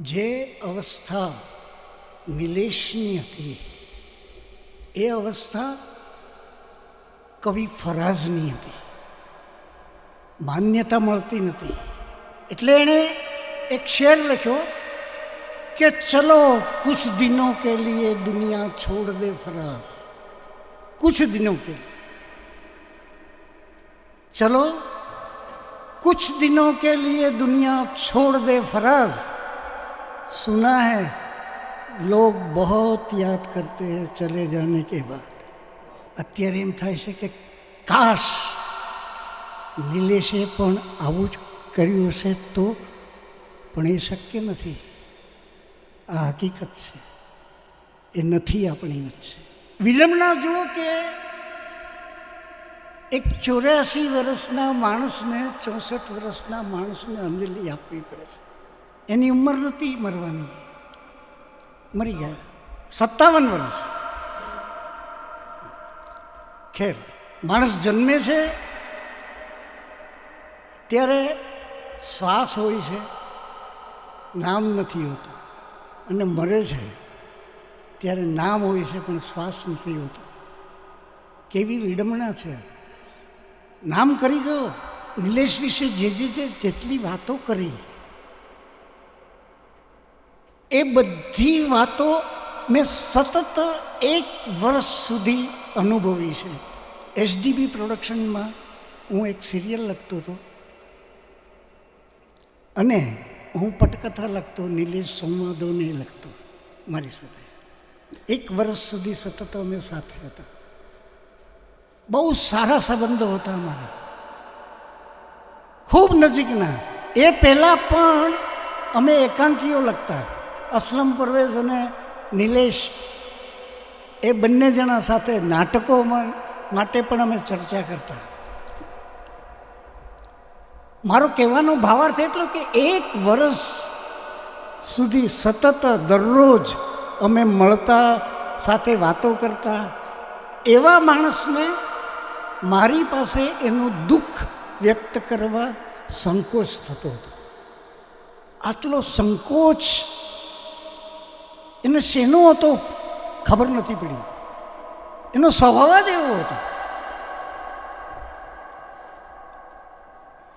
Speaker 9: જે અવસ્થા નિલેશની હતી, એ અવસ્થા કવિ ફરાઝની હતી. માન્યતા મળતી નથી, એટલે એણે એક શેર લખ્યો कि चलो कुछ दिनों के लिए दुनिया छोड़ दे फराज, कुछ दिनों के लिए, चलो कुछ दिनों के लिए दुनिया छोड़ दे फराज, सुना है लोग बहुत याद करते हैं चले जाने के बाद. અત્યારે એમ થાય છે કે કાશ નિલેશે પણ આવું જ કર્યું હશે તો, પણ એ શક્ય નથી. આ હકીકત છે, એ નથી આપણી વચ્ચે. વિડંબના જુઓ કે એક 84 વર્ષના માણસને 64 વર્ષના માણસને અંજલિ આપવી પડે છે. એની ઉંમર નથી મરવાની, મરી ગયા 57 વર્ષ. ખેર, માણસ જન્મે છે ત્યારે શ્વાસ હોય છે, નામ નથી હોતું, અને મરે છે ત્યારે નામ હોય છે પણ શ્વાસ નથી હોતો. કેવી વિડંબના છે. નામ કરી ગયો. નિલેશ વિશે જેટલી વાતો કરી, એ બધી વાતો મેં સતત 1 વર્ષ સુધી અનુભવી છે. HDB પ્રોડક્શનમાં હું એક સિરિયલ લખતો હતો, અને હું પટકથા લખતો, નિલેશ સંવાદોને લખતો મારી સાથે. 1 વર્ષ સુધી સતત અમે સાથે હતા. બહુ સારા સંબંધો હતા અમારા, ખૂબ નજીકના. એ પહેલાં પણ અમે એકાંકીઓ લખતા. અસલમ પરવેઝ અને નિલેશ એ બંને જણા સાથે નાટકોમાં માટે પણ અમે ચર્ચા કરતા. મારો કહેવાનો ભાવાર્થ એટલો કે 1 વર્ષ સુધી સતત દરરોજ અમે મળતા, સાથે વાતો કરતા. એવા માણસને મારી પાસે એનું દુઃખ વ્યક્ત કરવા સંકોચ થતો હતો. આટલો સંકોચ એને શેનો હતો ખબર નથી પડી. એનો સ્વભાવ જ એવો હતો.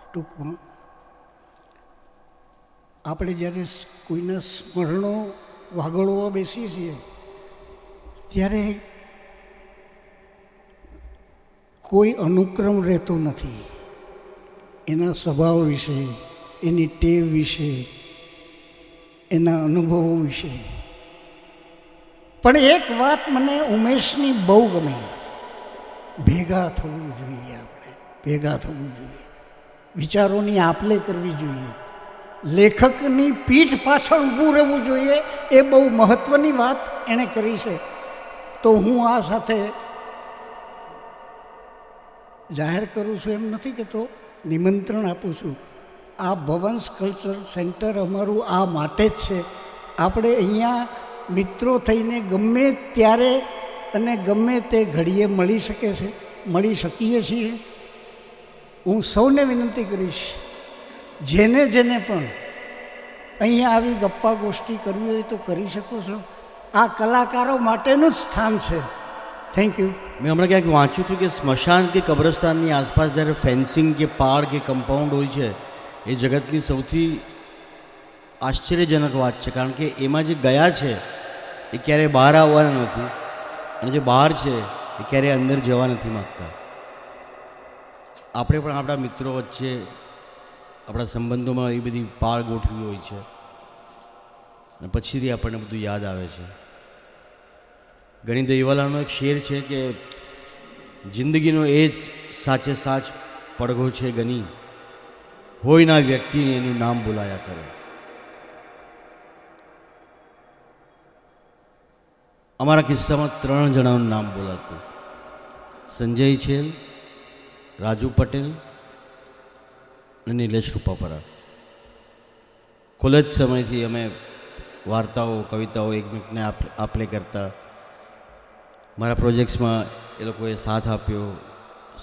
Speaker 9: ટૂંકમાં આપણે જ્યારે કોઈના સ્મરણો વાગળવા બેસીએ છીએ ત્યારે કોઈ અનુક્રમ રહેતો નથી. એના સ્વભાવ વિશે, એની ટેવ વિશે, એના અનુભવો વિશે. પણ એક વાત મને ઉમેશની બહુ ગમે, ભેગા થવું જોઈએ. આપણે ભેગા થવું જોઈએ, વિચારોની આપ-લે કરવી જોઈએ, લેખકની પીઠ પાછળ ઊભું રહેવું જોઈએ. એ બહુ મહત્ત્વની વાત એણે કરી છે. તો હું આ સાથે જાહેર કરું છું એમ નથી કહેતો, નિમંત્રણ આપું છું. આ ભવન્સ કલ્ચર સેન્ટર અમારું આ માટે જ છે. આપણે અહીંયા મિત્રો થઈને ગમે ત્યારે અને ગમે તે ઘડીએ મળી શકે છે, મળી શકીએ છીએ. હું સૌને વિનંતી કરીશ, જેને જેને પણ અહીંયા આવી ગપ્પા ગોષ્ઠી કરવી હોય તો કરી શકો છો. આ કલાકારો માટેનું જ સ્થાન છે. Thank you.
Speaker 2: મેં હમણાં ક્યાંક વાંચ્યું હતું કે સ્મશાન કે કબ્રસ્તાનની આસપાસ જ્યારે ફેન્સિંગ કે પાળ કે કમ્પાઉન્ડ હોય છે એ જગતની સૌથી આશ્ચર્યજનક વાત છે. કારણ કે એમાં જે ગયા છે એ ક્યારેય બહાર આવવાના નથી, અને જે બહાર છે એ ક્યારેય અંદર જવા નથી માગતા. આપણે પણ આપણા મિત્રો વચ્ચે આપણા સંબંધોમાં એ બધી પાળ ગોઠવી હોય છે, અને પછીથી આપણને બધું યાદ આવે છે. ગણી દહીવાલાનો એક શેર છે કે જિંદગીનો એ જ સાચે સાચ પડઘો છે ગની, હોય ના વ્યક્તિને એનું નામ બોલાયા કરે. અમારા કિસ્સામાં 3 જણાનું નામ બોલાતું: સંજય છેલ, રાજુ પટેલ અને નિલેશ રૂપાપરા. કોલેજ સમયથી અમે વાર્તાઓ, કવિતાઓ એકમેકને આપ-લે કરતા. મારા પ્રોજેક્ટ્સમાં એ લોકોએ સાથ આપ્યો,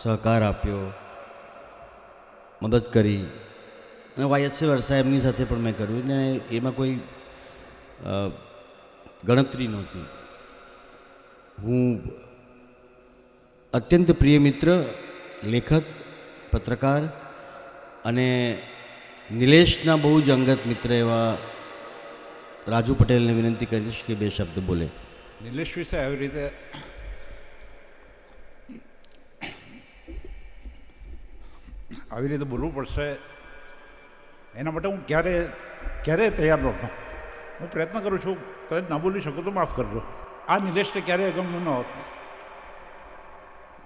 Speaker 2: સહકાર આપ્યો, મદદ કરી. અને વાયસે વર્ષા એમની સાથે પણ મેં કર્યું, ને એમાં કોઈ ગણતરી નહોતી. હું અત્યંત પ્રિય મિત્ર, લેખક, પત્રકાર અને નિલેશના બહુ જ અંગત મિત્ર એવા રાજુ પટેલને વિનંતી કરીશ કે 2 શબ્દ બોલે.
Speaker 10: નિલેશ વિશે આવી રીતે બોલવું પડશે એના માટે હું ક્યારેય તૈયાર નહોતો. હું પ્રયત્ન કરું છું, કદાચ ના બોલી શકું તો માફ કરજો. આ નિલેશને ક્યારેય અગમ્યું ન હોત,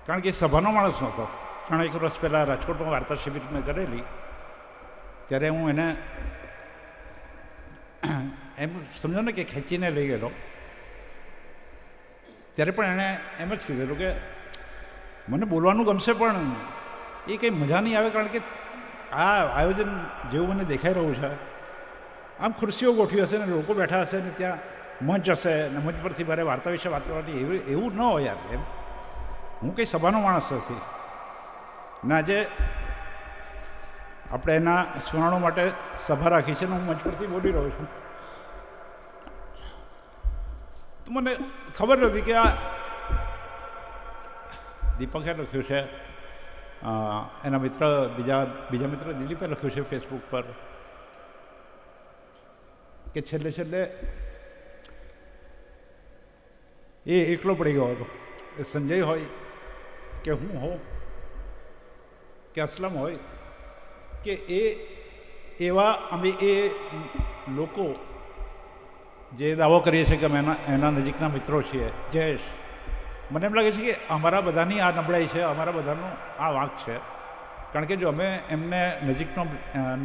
Speaker 10: કારણ કે સભાનો માણસ નહોતો. કારણ 1 વર્ષ પહેલાં રાજકોટમાં વાર્તા શિબિર મેં કરેલી, ત્યારે હું એને એમ સમજો ને કે ખેંચીને લઈ ગયેલો. ત્યારે પણ એણે એમ જ કીધેલું કે મને બોલવાનું ગમશે પણ એ કંઈ મજા નહીં આવે, કારણ કે આ આયોજન જેવું મને દેખાઈ રહ્યું છે, આમ ખુરશીઓ ગોઠવી હશે ને લોકો બેઠા હશે ને ત્યાં મંચ હશે ને મંચ પરથી મારે વાર્તા વિશે વાત કરવાની, એવું ન હોય યાર. એમ હું કંઈ સભાનો માણસ નથી ને આજે આપણે એના સ્મરણો માટે સભા રાખી છે ને હું મંચ પરથી બોલી રહ્યો છું. તો મને ખબર નથી કે આ દીપકે લખ્યું છે, એના મિત્ર બીજા મિત્ર દિલીપે લખ્યું છે ફેસબુક પર કે છેલ્લે એ એકલો પડી ગયો હતો. એ સંજય હોય કે હું હોઉં કે અસલમ હોય કે અમે એ લોકો જે દાવો કરીએ છીએ કે અમે એના નજીકના મિત્રો છીએ. જયેશ, મને એમ લાગે છે કે અમારા બધાની આ નબળાઈ છે, અમારા બધાનો આ વાંક છે. કારણ કે જો અમે એમને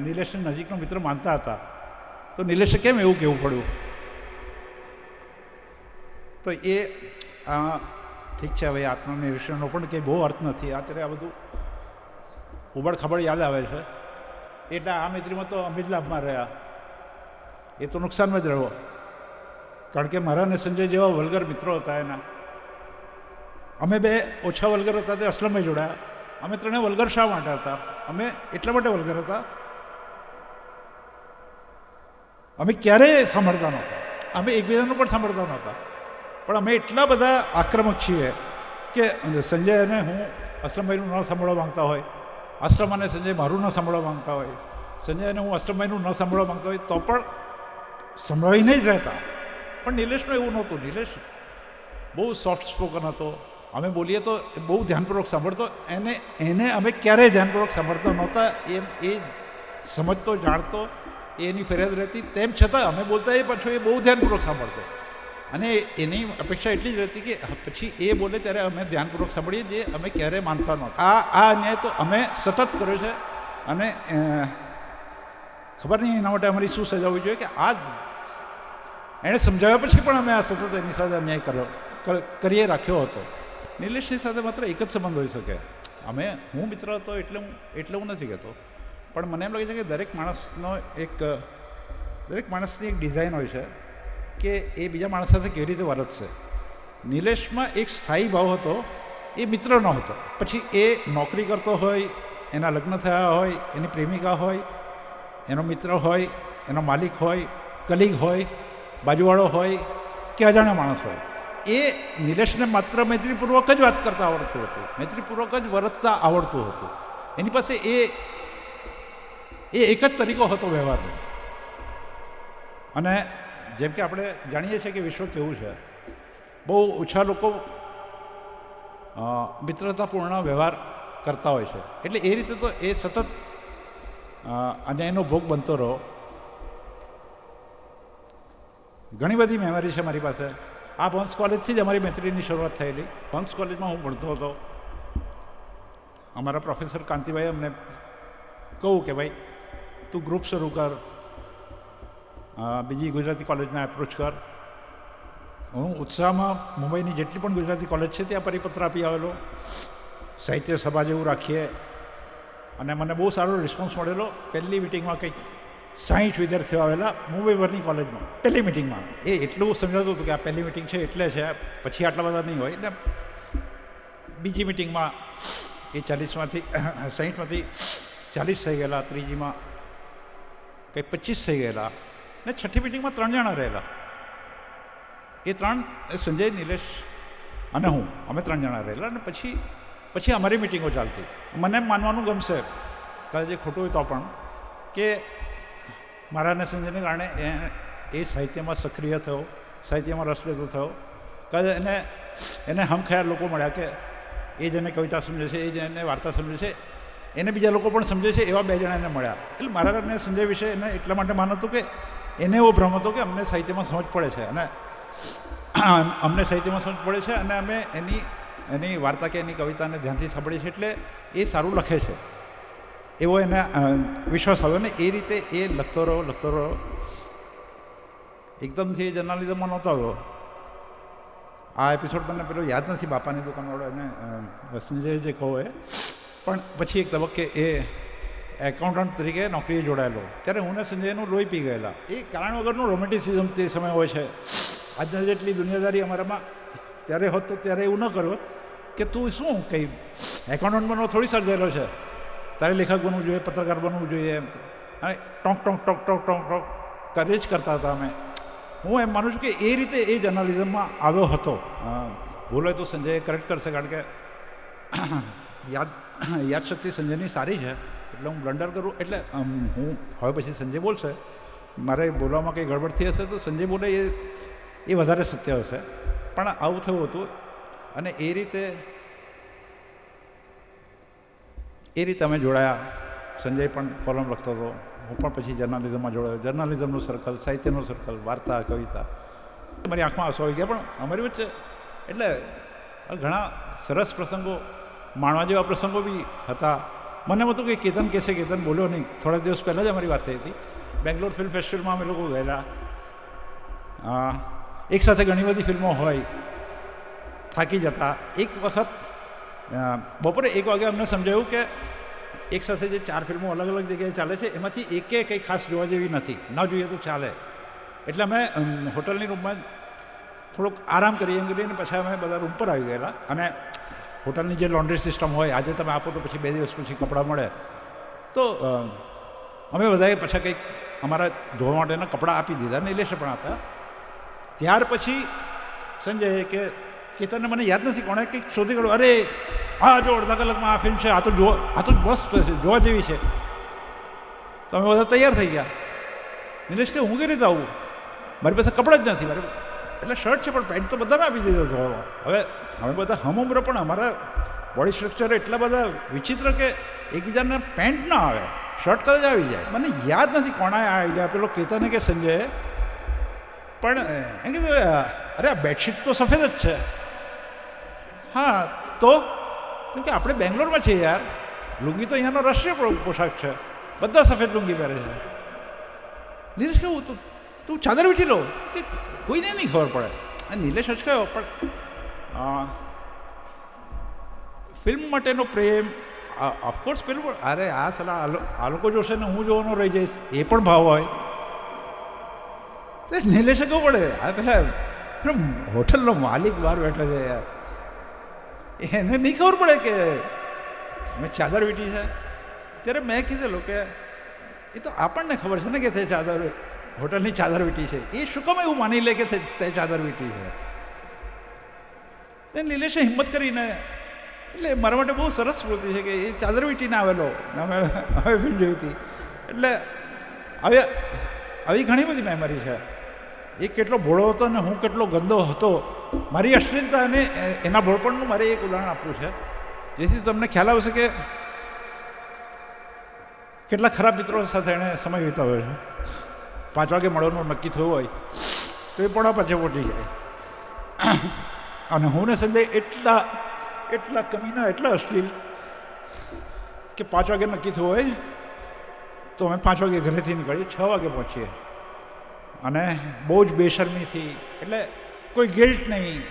Speaker 10: નિલેશને નજીકનો મિત્ર માનતા હતા તો નિલેશે કેમ એવું કહેવું પડ્યું? તો એ ઠીક છે, હવે આત્મનિરીક્ષણનો પણ કંઈ બહુ અર્થ નથી. અત્યારે આ બધું ઉબડ-ખબડ યાદ આવે છે. એટલે આ મૈત્રીમાં તો અમે જ લાભમાં રહ્યા, એ તો નુકસાનમાં જ રહ્યો. કારણ કે મારા અને સંજય જેવા વલ્ગર મિત્રો હતા એના. અમે બે ઓછા વલ્ગર હતા તે અસલમમાં જોડાયા. અમે ત્રણે વલ્ગર શા માટે હતા? અમે એટલા માટે વલ્ગર હતા, અમે ક્યારેય સાંભળતા નહોતા, અમે એકબીજાનું પણ સાંભળતા નહોતા, પણ અમે એટલા બધા આક્રમક છીએ કે સંજય અને હું અસલમભાઈનું ન સાંભળવા માંગતા હોય, અસલમ અને સંજય મારું ન સાંભળવા માંગતા હોય, સંજય અને હું અસલમભાઈનું ન સાંભળવા માંગતા હોય તો પણ સંભળાવીને જ રહેતા. પણ નિલેશનું એવું નહોતું. નિલેશ બહુ સોફ્ટ સ્પોકન હતો. અમે બોલીએ તો બહુ ધ્યાનપૂર્વક સાંભળતો. એને અમે ક્યારેય ધ્યાનપૂર્વક સાંભળતા નહોતા. એ સમજતો, જાણતો, એની ફરિયાદ રહેતી, તેમ છતાં અમે બોલતા એ પાછો એ બહુ ધ્યાનપૂર્વક સાંભળતો. અને એની અપેક્ષા એટલી જ રહેતી કે પછી એ બોલે ત્યારે અમે ધ્યાનપૂર્વક સાંભળીએ, જે અમે ક્યારેય માનતા નહોતા. આ અન્યાય તો અમે સતત કર્યો છે. અને ખબર નહીં એના માટે અમારી શું સજા હોવી જોઈએ કે આ એણે સમજાવ્યા પછી પણ અમે આ સતત એની સાથે અન્યાય કરીએ રાખ્યો હતો. નિલેશની સાથે માત્ર એક જ સંબંધ હોઈ શકે. હું મિત્ર હતો એટલે હું નથી કહેતો, પણ મને એમ લાગે છે કે દરેક માણસની એક ડિઝાઇન હોય છે કે એ બીજા માણસ સાથે કેવી રીતે વર્તશે. નિલેશમાં એક સ્થાયી ભાવ હતો, એ મિત્ર ન હતો. પછી એ નોકરી કરતો હોય, એના લગ્ન થયા હોય, એની પ્રેમિકા હોય, એનો મિત્ર હોય, એનો માલિક હોય, કલીગ હોય, બાજુવાળો હોય કે અજાણ્યો માણસ હોય, એ નિલેશને માત્ર મૈત્રીપૂર્વક જ વાત કરતા આવડતું હતું, મૈત્રીપૂર્વક જ વર્તતા આવડતું હતું. એની પાસે એ એક જ તરીકો હતો વ્યવહારનો. અને જેમ કે આપણે જાણીએ છીએ કે વિશ્વ કેવું છે, બહુ ઓછા લોકો મિત્રતાપૂર્ણ વ્યવહાર કરતા હોય છે. એટલે એ રીતે તો એ સતત અન્યાયનો ભોગ બનતો રહ્યો. ઘણી બધી મેમરી છે મારી પાસે. આ બંસ કોલેજથી જ અમારી મૈત્રીની શરૂઆત થયેલી. બંસ કોલેજમાં હું ભણતો હતો. અમારા પ્રોફેસર કાંતિભાઈ અમને કહું કે ભાઈ તું ગ્રુપ શરૂ કર, બીજી ગુજરાતી કોલેજમાં એપ્રોચ કર. હું ઉત્સાહમાં મુંબઈની જેટલી પણ ગુજરાતી કોલેજ છે ત્યાં પરિપત્ર આપી આવેલો, સાહિત્ય સભા જેવું રાખીએ, અને મને બહુ સારો રિસ્પોન્સ મળેલો. પહેલી મિટિંગમાં કંઈક 60 વિદ્યાર્થીઓ આવેલા મુંબઈભરની કોલેજમાં પહેલી મિટિંગમાં. એ એટલું સમજાતું હતું કે આ પહેલી મિટિંગ છે એટલે છે, પછી આટલા બધા નહીં હોય. એટલે બીજી મિટિંગમાં એ 60માંથી 40 થઈ ગયેલા, ત્રીજીમાં કંઈક 25 થઈ ગયેલા, ને છઠ્ઠી મિટિંગમાં 3 જણા રહેલા. એ 3 સંજય, નિલેશ અને હું, અમે 3 જણા રહેલા. અને પછી અમારી મિટિંગો ચાલતી. મને માનવાનું ગમશે, કદાચ એ ખોટું હોય તો પણ, કે મારા અને સંજયને કારણે એ સાહિત્યમાં સક્રિય થયો, સાહિત્યમાં રસ લેતો થયો. કદાચ એને હમખ્યાલ લોકો મળ્યા કે એ જેને કવિતા સમજે છે, એ જેને વાર્તા સમજે છે, એને બીજા લોકો પણ સમજે છે, એવા 2 જણા એને મળ્યા. એટલે મારા અને સંજય વિશે એને એટલા માટે માન હતું કે એને એવો ભ્રમ હતો કે અમને સાહિત્યમાં સમજ પડે છે, અને અમને સાહિત્યમાં સમજ પડે છે, અને અમે એની વાર્તા કે એની કવિતાને ધ્યાનથી સાંભળીએ છીએ, એટલે એ સારું લખે છે એવો એને વિશ્વાસ આવ્યો. ને એ રીતે એ લખતો રહ્યો. એકદમથી જર્નાલિઝમમાં નહોતો આવ્યો. આ એપિસોડ મને પેલો યાદ નથી, બાપાની દુકાનવાળો એને સંજય જે કહો એ. પણ પછી એક તબક્કે એ એકાઉન્ટન્ટ તરીકે નોકરીએ જોડાયેલો. ત્યારે હું ને સંજયનું લોહી પી ગયેલા. એ કારણ વગરનું રોમેન્ટિસિઝમ તે સમય હોય છે. આજના જેટલી દુનિયાદારી અમારામાં ત્યારે હોત તો ત્યારે એવું ન કર્યું કે તું શું કંઈ એકાઉન્ટન્ટ બનવો થોડી સર્જાયેલો છે, તારે લેખક બનવું જોઈએ, પત્રકાર બનવું જોઈએ. અને ટોંક કરે જ કરતા હતા અમે. હું એમ માનું છું કે એ રીતે એ જર્નાલિઝમમાં આવ્યો હતો. ભૂલ હોય તો સંજય કરેક્ટ કરશે, કારણ કે યાદશક્તિ સંજયની સારી છે. એટલે હું બ્લન્ડર કરું એટલે હું હવે પછી સંજય બોલશે, મારે બોલવામાં કંઈ ગડબડ થઈ હશે તો સંજય બોલે એ વધારે સત્ય હશે. પણ આવું થયું હતું. અને એ રીતે અમે જોડાયા. સંજય પણ કોલમ લખતો હતો, હું પણ પછી જર્નાલિઝમમાં જોડાયો. જર્નાલિઝમનું સર્કલ, સાહિત્યનું સર્કલ, વાર્તા, કવિતા, મારી આંખમાં આંસુ આવી ગયા. પણ અમારી વચ્ચે એટલે ઘણા સરસ પ્રસંગો, માણવા જેવા પ્રસંગો બી હતા. મને એમ હતું કે કેતન કહેશે, કેતન બોલ્યો નહીં. થોડા દિવસ પહેલાં જ અમારી વાત થઈ હતી. બેંગ્લોર ફિલ્મ ફેસ્ટિવલમાં અમે લોકો ગયેલા. એક સાથે ઘણી બધી ફિલ્મો હોય, થાકી જતા. એક વખત બપોરે 1 વાગે અમને સમજાયું કે એક સાથે જે 4 ફિલ્મો અલગ અલગ જગ્યાએ ચાલે છે એમાંથી એકે કંઈ ખાસ જોવા જેવી નથી, ન જોઈએ તો ચાલે. એટલે અમે હોટલની રૂમમાં થોડોક આરામ કરીએ એમ કરીને પછી અમે બધા રૂમ પર આવી ગયેલા. અને હોટલની જે લોન્ડ્રી સિસ્ટમ હોય, આજે તમે આપો તો પછી 2 દિવસ પછી કપડાં મળે, તો અમે બધાએ પાછા કંઈક અમારા ધોવા માટેના કપડાં આપી દીધા, નિલેશે પણ આપ્યા. ત્યાર પછી સંજય કે કેતનને મને યાદ નથી કોણે કંઈક શોધી કાઢ્યું, અરે હા જો અડધા કલાકમાં આ ફિલ્મ છે, આ તો મસ્ત છે, જોવા જેવી છે. તો અમે બધા તૈયાર થઈ ગયા. નિલેશ કે હું કેવી રીતે આવું, મારી પાસે કપડાં જ નથી, એટલે શર્ટ છે પણ પેન્ટ તો બધાને આપી દીધો ધોવામાં. હવે અમે બધા હમુમ્ર, પણ અમારા બોડી સ્ટ્રક્ચર એટલા બધા વિચિત્ર કે એકબીજાને પેન્ટ ના આવે, શર્ટ કદાચ આવી જાય. મને યાદ નથી કોણે આ આઈડિયા આપેલો, કેતને કે સંજયે. પણ એમ કીધું અરે આ બેડશીટ તો સફેદ જ છે. હા તો કેમ કે આપણે બેંગ્લોરમાં છીએ યાર, લુંગી તો અહીંયાનો રાષ્ટ્રીય પોશાક છે, બધા સફેદ લુંગી પહેરે છે. નિલેશ કહું તું ચાદર વીટી લો, કે કોઈને નહીં ખબર પડે. નિલેશ અચકાયો, પણ ફિલ્મ માટેનો પ્રેમ ઓફકોર્સ પેલું, અરે આ સલાહ આ લોકો જોશે ને હું જોવાનો રહી જઈશ, એ પણ ભાવ હોય. તો નિલેશે કહવું પડે, આ પેલા હોટલનો માલિક બહાર બેઠો છે યાર, એને નહીં ખબર પડે કે મેં ચાદર વીટી છે. ત્યારે મેં કીધેલું કે એ તો આપણને ખબર છે ને કે તે ચાદર હોટલની ચાદર વીટી છે, એ શું કામ એવું માની લે કે તે ચાદર વીટી છે. તે નિલેશે હિંમત કરીને, એટલે મારા માટે બહુ સરસ સ્મૃતિ છે કે એ ચાદર વીટીને આવેલો, અમે ફિલ્મ જોઈ હતી. એટલે આવી ઘણી બધી મેમરી છે. એ કેટલો ભોળો હતો ને હું કેટલો ગંદો હતો, મારી અશ્લીલતા અને એના ભોળપણનું મારે એક ઉદાહરણ આપવું છે, જેથી તમને ખ્યાલ આવશે કે કેટલા ખરાબ મિત્રો સાથે એણે સમય વિતાવ્યો છે. 5 વાગે મળવાનું નક્કી થયું હોય તો એ પણ પાછળ પહોંચી જાય. અને હું ને સંજય એટલા કમીના, એટલા અશ્લીલ કે 5 વાગે નક્કી થયું હોય તો અમે 5 વાગે ઘરેથી નીકળીએ, 6 વાગે પહોંચીએ. અને બહુ જ બેશરમીથી, એટલે કોઈ ગિલ્ટ નહીં.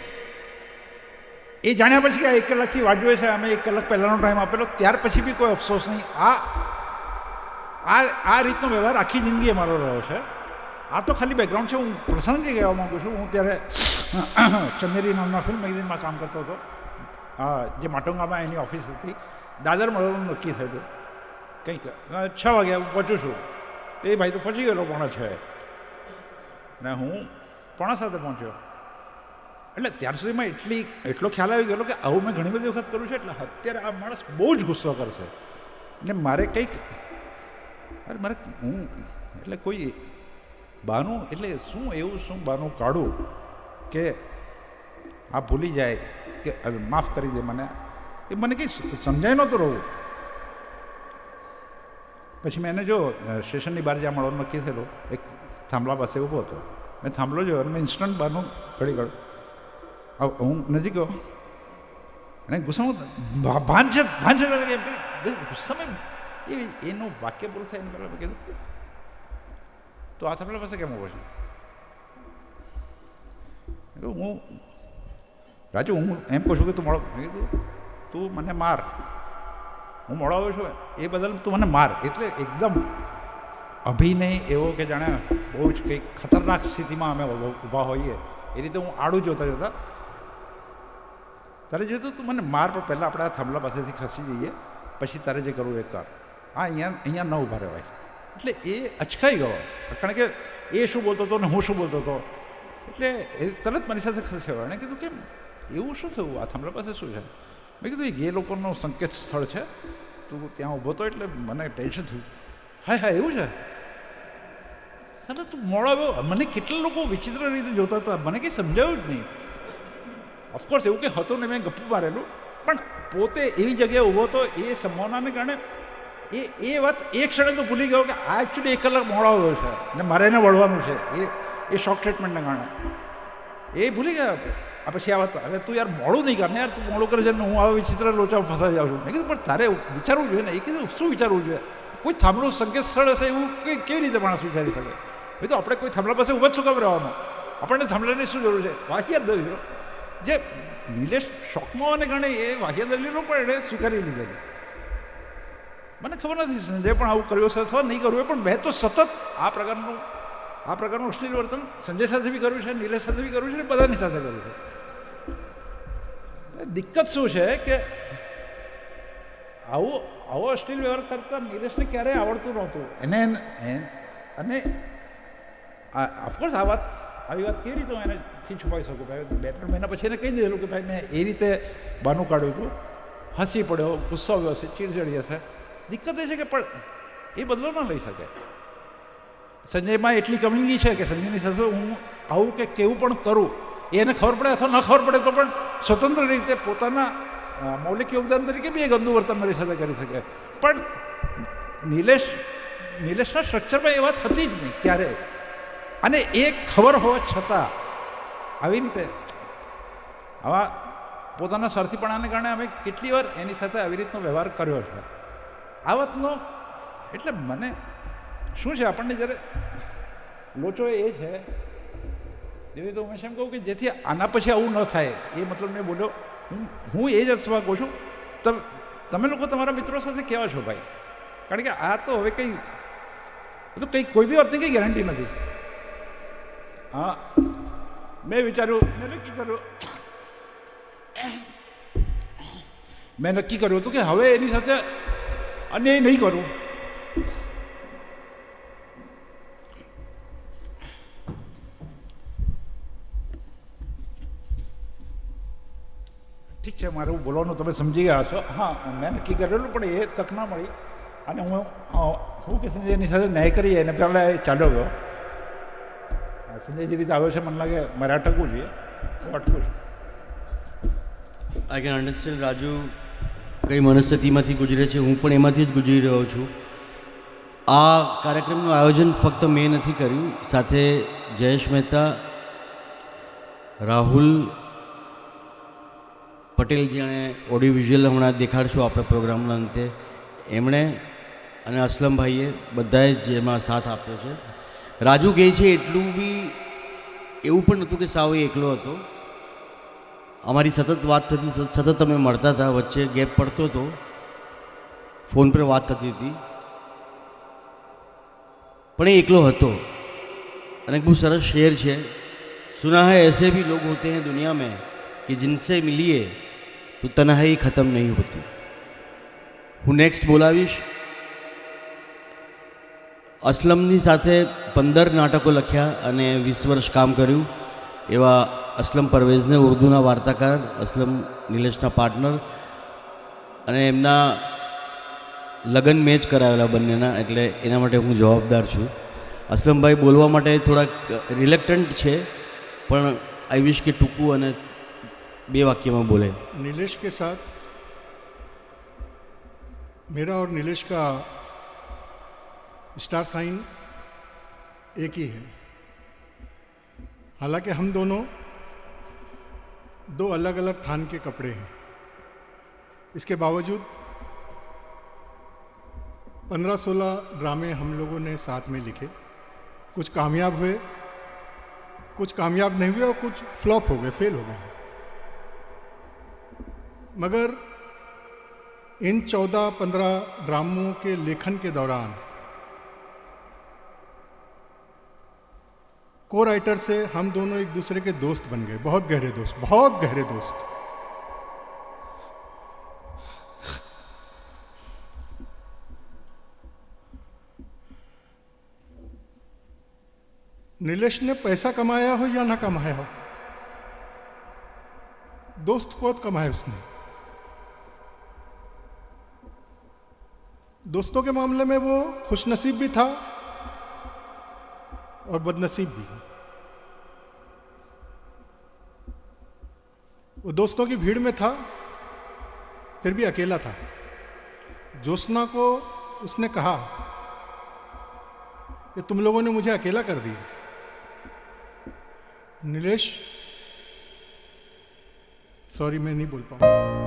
Speaker 10: એ જાણ્યા પછી કે આ 1 કલાકથી વાટ જોઈએ છે, અમે 1 કલાક પહેલાંનો ટાઈમ આપેલો, ત્યાર પછી બી કોઈ અફસોસ નહીં. આ રીતનો વ્યવહાર આખી જિંદગી અમારો રહ્યો છે. આ તો ખાલી બેકગ્રાઉન્ડ છે. હું પ્રસંગથી કહેવા માગું છું, હું ત્યારે ચંદેરી નામના ફિલ્મ મેગેઝિનમાં કામ કરતો હતો, જે માટોંગામાં એની ઓફિસ હતી. દાદર મળવાનું નક્કી થયું કંઈક 6 વાગે હું પહોંચું છું, એ ભાઈ તો પહોંચી ગયેલો 6:45 ને હું 6:45 પહોંચ્યો. એટલે ત્યાર સુધીમાં એટલો ખ્યાલ આવી ગયેલો કે આવું મેં ઘણી બધી વખત કર્યું છે. એટલે અત્યારે આ માણસ બહુ જ ગુસ્સો કરશે ને મારે કંઈક હું એટલે કોઈ બાનું, એટલે શું બાનું કાઢું કે આ ભૂલી જાય કે માફ કરી દે મને, એ મને કંઈ સમજાય નહોતું રહું. પછી મેં એને જો સ્ટેશનની બહાર જ્યાં મળવાનું નક્કી થયેલું, એક થાંભલા પાસે ઊભો હતો, મેં થાંભલો જોયો અને મેં ઇન્સ્ટન્ટ બહારનું ઘડી કાઢું. હું નજીક ગયો અને ગુસ્સામાં ભાન છે ગુસ્સામાં એનું વાક્ય પૂરું થાય એને પહેલાં મેં કીધું તો આ થાંભલા પાસે કેમ ઊભો છે? હું રાજુ હું એમ કહું છું કે તું મળો. મેં કીધું તું મને માર, હું મોડો આવ્યો છું એ બદલ તું મને માર. એટલે એકદમ અભિનય એવો કે જાણે બહુ જ કંઈક ખતરનાક સ્થિતિમાં અમે ઊભા હોઈએ એ રીતે હું આડું જોતા તારે જોયું તું મને માર, પણ પહેલાં આપણે આ થાંભલા પાસેથી ખસી જઈએ, પછી તારે જે કરવું એ કર. અહીંયા ન ઊભા રહેવાય. એટલે એ અચકાઈ ગયો, કારણ કે એ શું બોલતો હતો ને હું શું બોલતો હતો. એટલે એ તરત મારી સાથે ખસ્યો. એણે કીધું કેમ એવું શું થયું, આ થાંભલા પાસે શું છે? મેં કીધું એ ગે લોકોનું સંકેત સ્થળ છે, તું ત્યાં ઊભો હતો એટલે મને ટેન્શન થયું. હા એવું છે? અરે તું મોડો આવ્યો. મને કેટલા લોકો વિચિત્ર રીતે જોતા હતા, મને કંઈ સમજાયું જ નહીં. ઓફકોર્સ એવું કંઈ હતું ને મેં ગપ્પું મારેલું, પણ પોતે એવી જગ્યાએ ઊભો હતો એ સંભાવનાને કારણે એ વાત એક ક્ષણે તો ભૂલી ગયો કે આ એકચ્યુઅલી 1 કલાક મોડો આવ્યો છે ને મારે એને વળવાનું છે. એ શોક ટ્રીટમેન્ટને કારણે એ ભૂલી ગયા. પછી આ વાત હવે તું યાર મોડું નહીં કર ને યાર, તું મોડું કરે છે ને હું આવા વિચિત્ર લોચામાં ફસાઈ જાઉં છું. મેં કીધું પણ તારે વિચારવું જોઈએ ને. એ કીધું શું વિચારવું જોઈએ? કોઈ થાંભલું સંકેત સ્થળ હશે એવું કેવી રીતે માણસ વિચારી શકે? એ તો આપણે કોઈ થાંભલા પાસે ઊભા જ શું કામ રહેવાનું? આપણને સાંભળવાની શું જરૂર છે? વાહિયાત દલીલો જે નિલેશ શોખમાં અને ગણે એ વાહિયાત દલીલો પણ એણે સ્વીકારી લીધેલી. મને ખબર નથી સંજય પણ આવું કર્યું છે અથવા નહીં કર્યું, પણ મેં તો સતત આ પ્રકારનું અશ્લીલ વર્તન સંજય સાથે બી કર્યું છે, નિલેશ સાથે બી કર્યું છે, બધાની સાથે કર્યું છે. દિક્કત શું છે કે આવો અશ્લીલ વ્યવહાર કરતા નિલેશને ક્યારેય આવડતું નહોતું એને. અને ઓફકોર્સ આવી વાત કેવી રીતે હું એનેથી છુપાવી શકું? ભાઈ 2-3 મહિના પછી એને કહી દીધેલું કે ભાઈ મેં એ રીતે બાનું કાઢ્યું હતું, હસી પડ્યો, ગુસ્સો આવ્યો હશે, ચીડચડી હશે. દિક્કત એ છે કે પણ એ બદલો ન લઈ શકે. સંજયમાં એટલી કમી છે કે સંજયની સાથે હું આવું કે કેવું પણ કરું એને ખબર પડે અથવા ન ખબર પડે તો પણ સ્વતંત્ર રીતે પોતાના મૌલિક યોગદાન તરીકે બી એ ગંદુ વર્તન મારી સાથે કરી શકે. પણ નિલેશના સ્ટ્રક્ચરમાં એ વાત હતી જ નહીં ક્યારેય. અને એ ખબર હોવા છતાં આવી રીતે આવા પોતાના સ્વાર્થીપણાને કારણે અમે કેટલી વાર એની સાથે આવી રીતનો વ્યવહાર કર્યો છે. આ વાતનો એટલે મને શું છે, આપણને જ્યારે લોચો એ છે જેવી તો હું એમ કહું કે જેથી આના પછી આવું ન થાય એ મતલબ મેં બોલ્યો. હું એ જ અર્થમાં કહું છું તમે લોકો તમારા મિત્રો સાથે કેવા છો ભાઈ? કારણ કે આ તો હવે કંઈ કોઈ બી વાતની કંઈ ગેરંટી નથી. હા, મેં નક્કી કર્યું હતું કે હવે એની સાથે અન્યાય નહીં કરું. ઠીક છે, મારું બોલવાનું તમે સમજી ગયા છો. હા, મેં નક્કી કરેલું પણ એ તક ના મળી અને હું કે સંજયની સાથે ન્યાય કરીએ એને પહેલાં એ ચાલ્યો ગયો. સંજય જે રીતે આવ્યો છે મને લાગે મારે અટકવું જોઈએ, હું અટકું છું.
Speaker 2: આઈ કેન અન્ડરસ્ટેન્ડ રાજુ કઈ મનસ્થિતિમાંથી ગુજરે છે. હું પણ એમાંથી જ ગુજરી રહ્યો છું. આ કાર્યક્રમનું આયોજન ફક્ત મેં નથી કર્યું, સાથે જયેશ મહેતા, રાહુલ પટેલ જેણે ઓડિયો વિઝ્યુઅલ હમણાં દેખાડશું આપણે પ્રોગ્રામના અંતે, એમણે અને અસલમભાઈએ બધાએ જ એમાં સાથ આપ્યો છે. રાજુ કહે છે એટલું બી એવું પણ નહોતું કે સાવ એ એકલો હતો. અમારી સતત વાત થતી, સતત અમે મળતા હતા, વચ્ચે ગેપ પડતો હતો, ફોન પર વાત થતી હતી, પણ એ એકલો હતો. અને એક બહુ સરસ શેર છે, સુના है ऐसे भी लोग होते हैं दुनिया में कि जिनसे मिलिए तो तन्हाई ख़त्म नहीं होती. હું નેક્સ્ટ બોલાવીશ. અસલમની સાથે 15 નાટકો લખ્યા અને 20 વર્ષ કામ કર્યું એવા અસલમ પરવેઝને, ઉર્દૂના વાર્તાકાર, અસલમ નિલેશના પાર્ટનર, અને એમના લગ્ન મેચ કરાવેલા બંનેના, એટલે એના માટે હું જવાબદાર છું. અસલમભાઈ બોલવા માટે થોડાક રિલેક્ટન્ટ છે, પણ આઈ વિશ કે ટૂંકું અને 2 વાક્યમાં બોલે.
Speaker 11: नीलेश के साथ मेरा और नीलेश का स्टार साइन एक ही है. हालांकि हम दोनों 2 अलग अलग थान के कपड़े हैं. इसके बावजूद 15-16 ड्रामे हम लोगों ने साथ में लिखे. कुछ कामयाब हुए, कुछ कामयाब नहीं हुए और कुछ फ्लॉप हो गए, फेल हो गए. मगर इन 14-15 ड्रामों के लेखन के दौरान को राइटर से हम दोनों एक दूसरे के दोस्त बन गए, बहुत गहरे दोस्त, बहुत गहरे दोस्त. नीलेश ने पैसा कमाया हो या ना कमाया हो, दोस्त बहुत कमाए उसने. दोस्तों के मामले में वो खुशनसीब भी था और बदनसीब भी. वो दोस्तों की भीड़ में था, फिर भी अकेला था. ज्योत्सना को उसने कहा कि तुम लोगों ने मुझे अकेला कर दिया. नीलेश, सॉरी मैं नहीं बोल पाऊँ.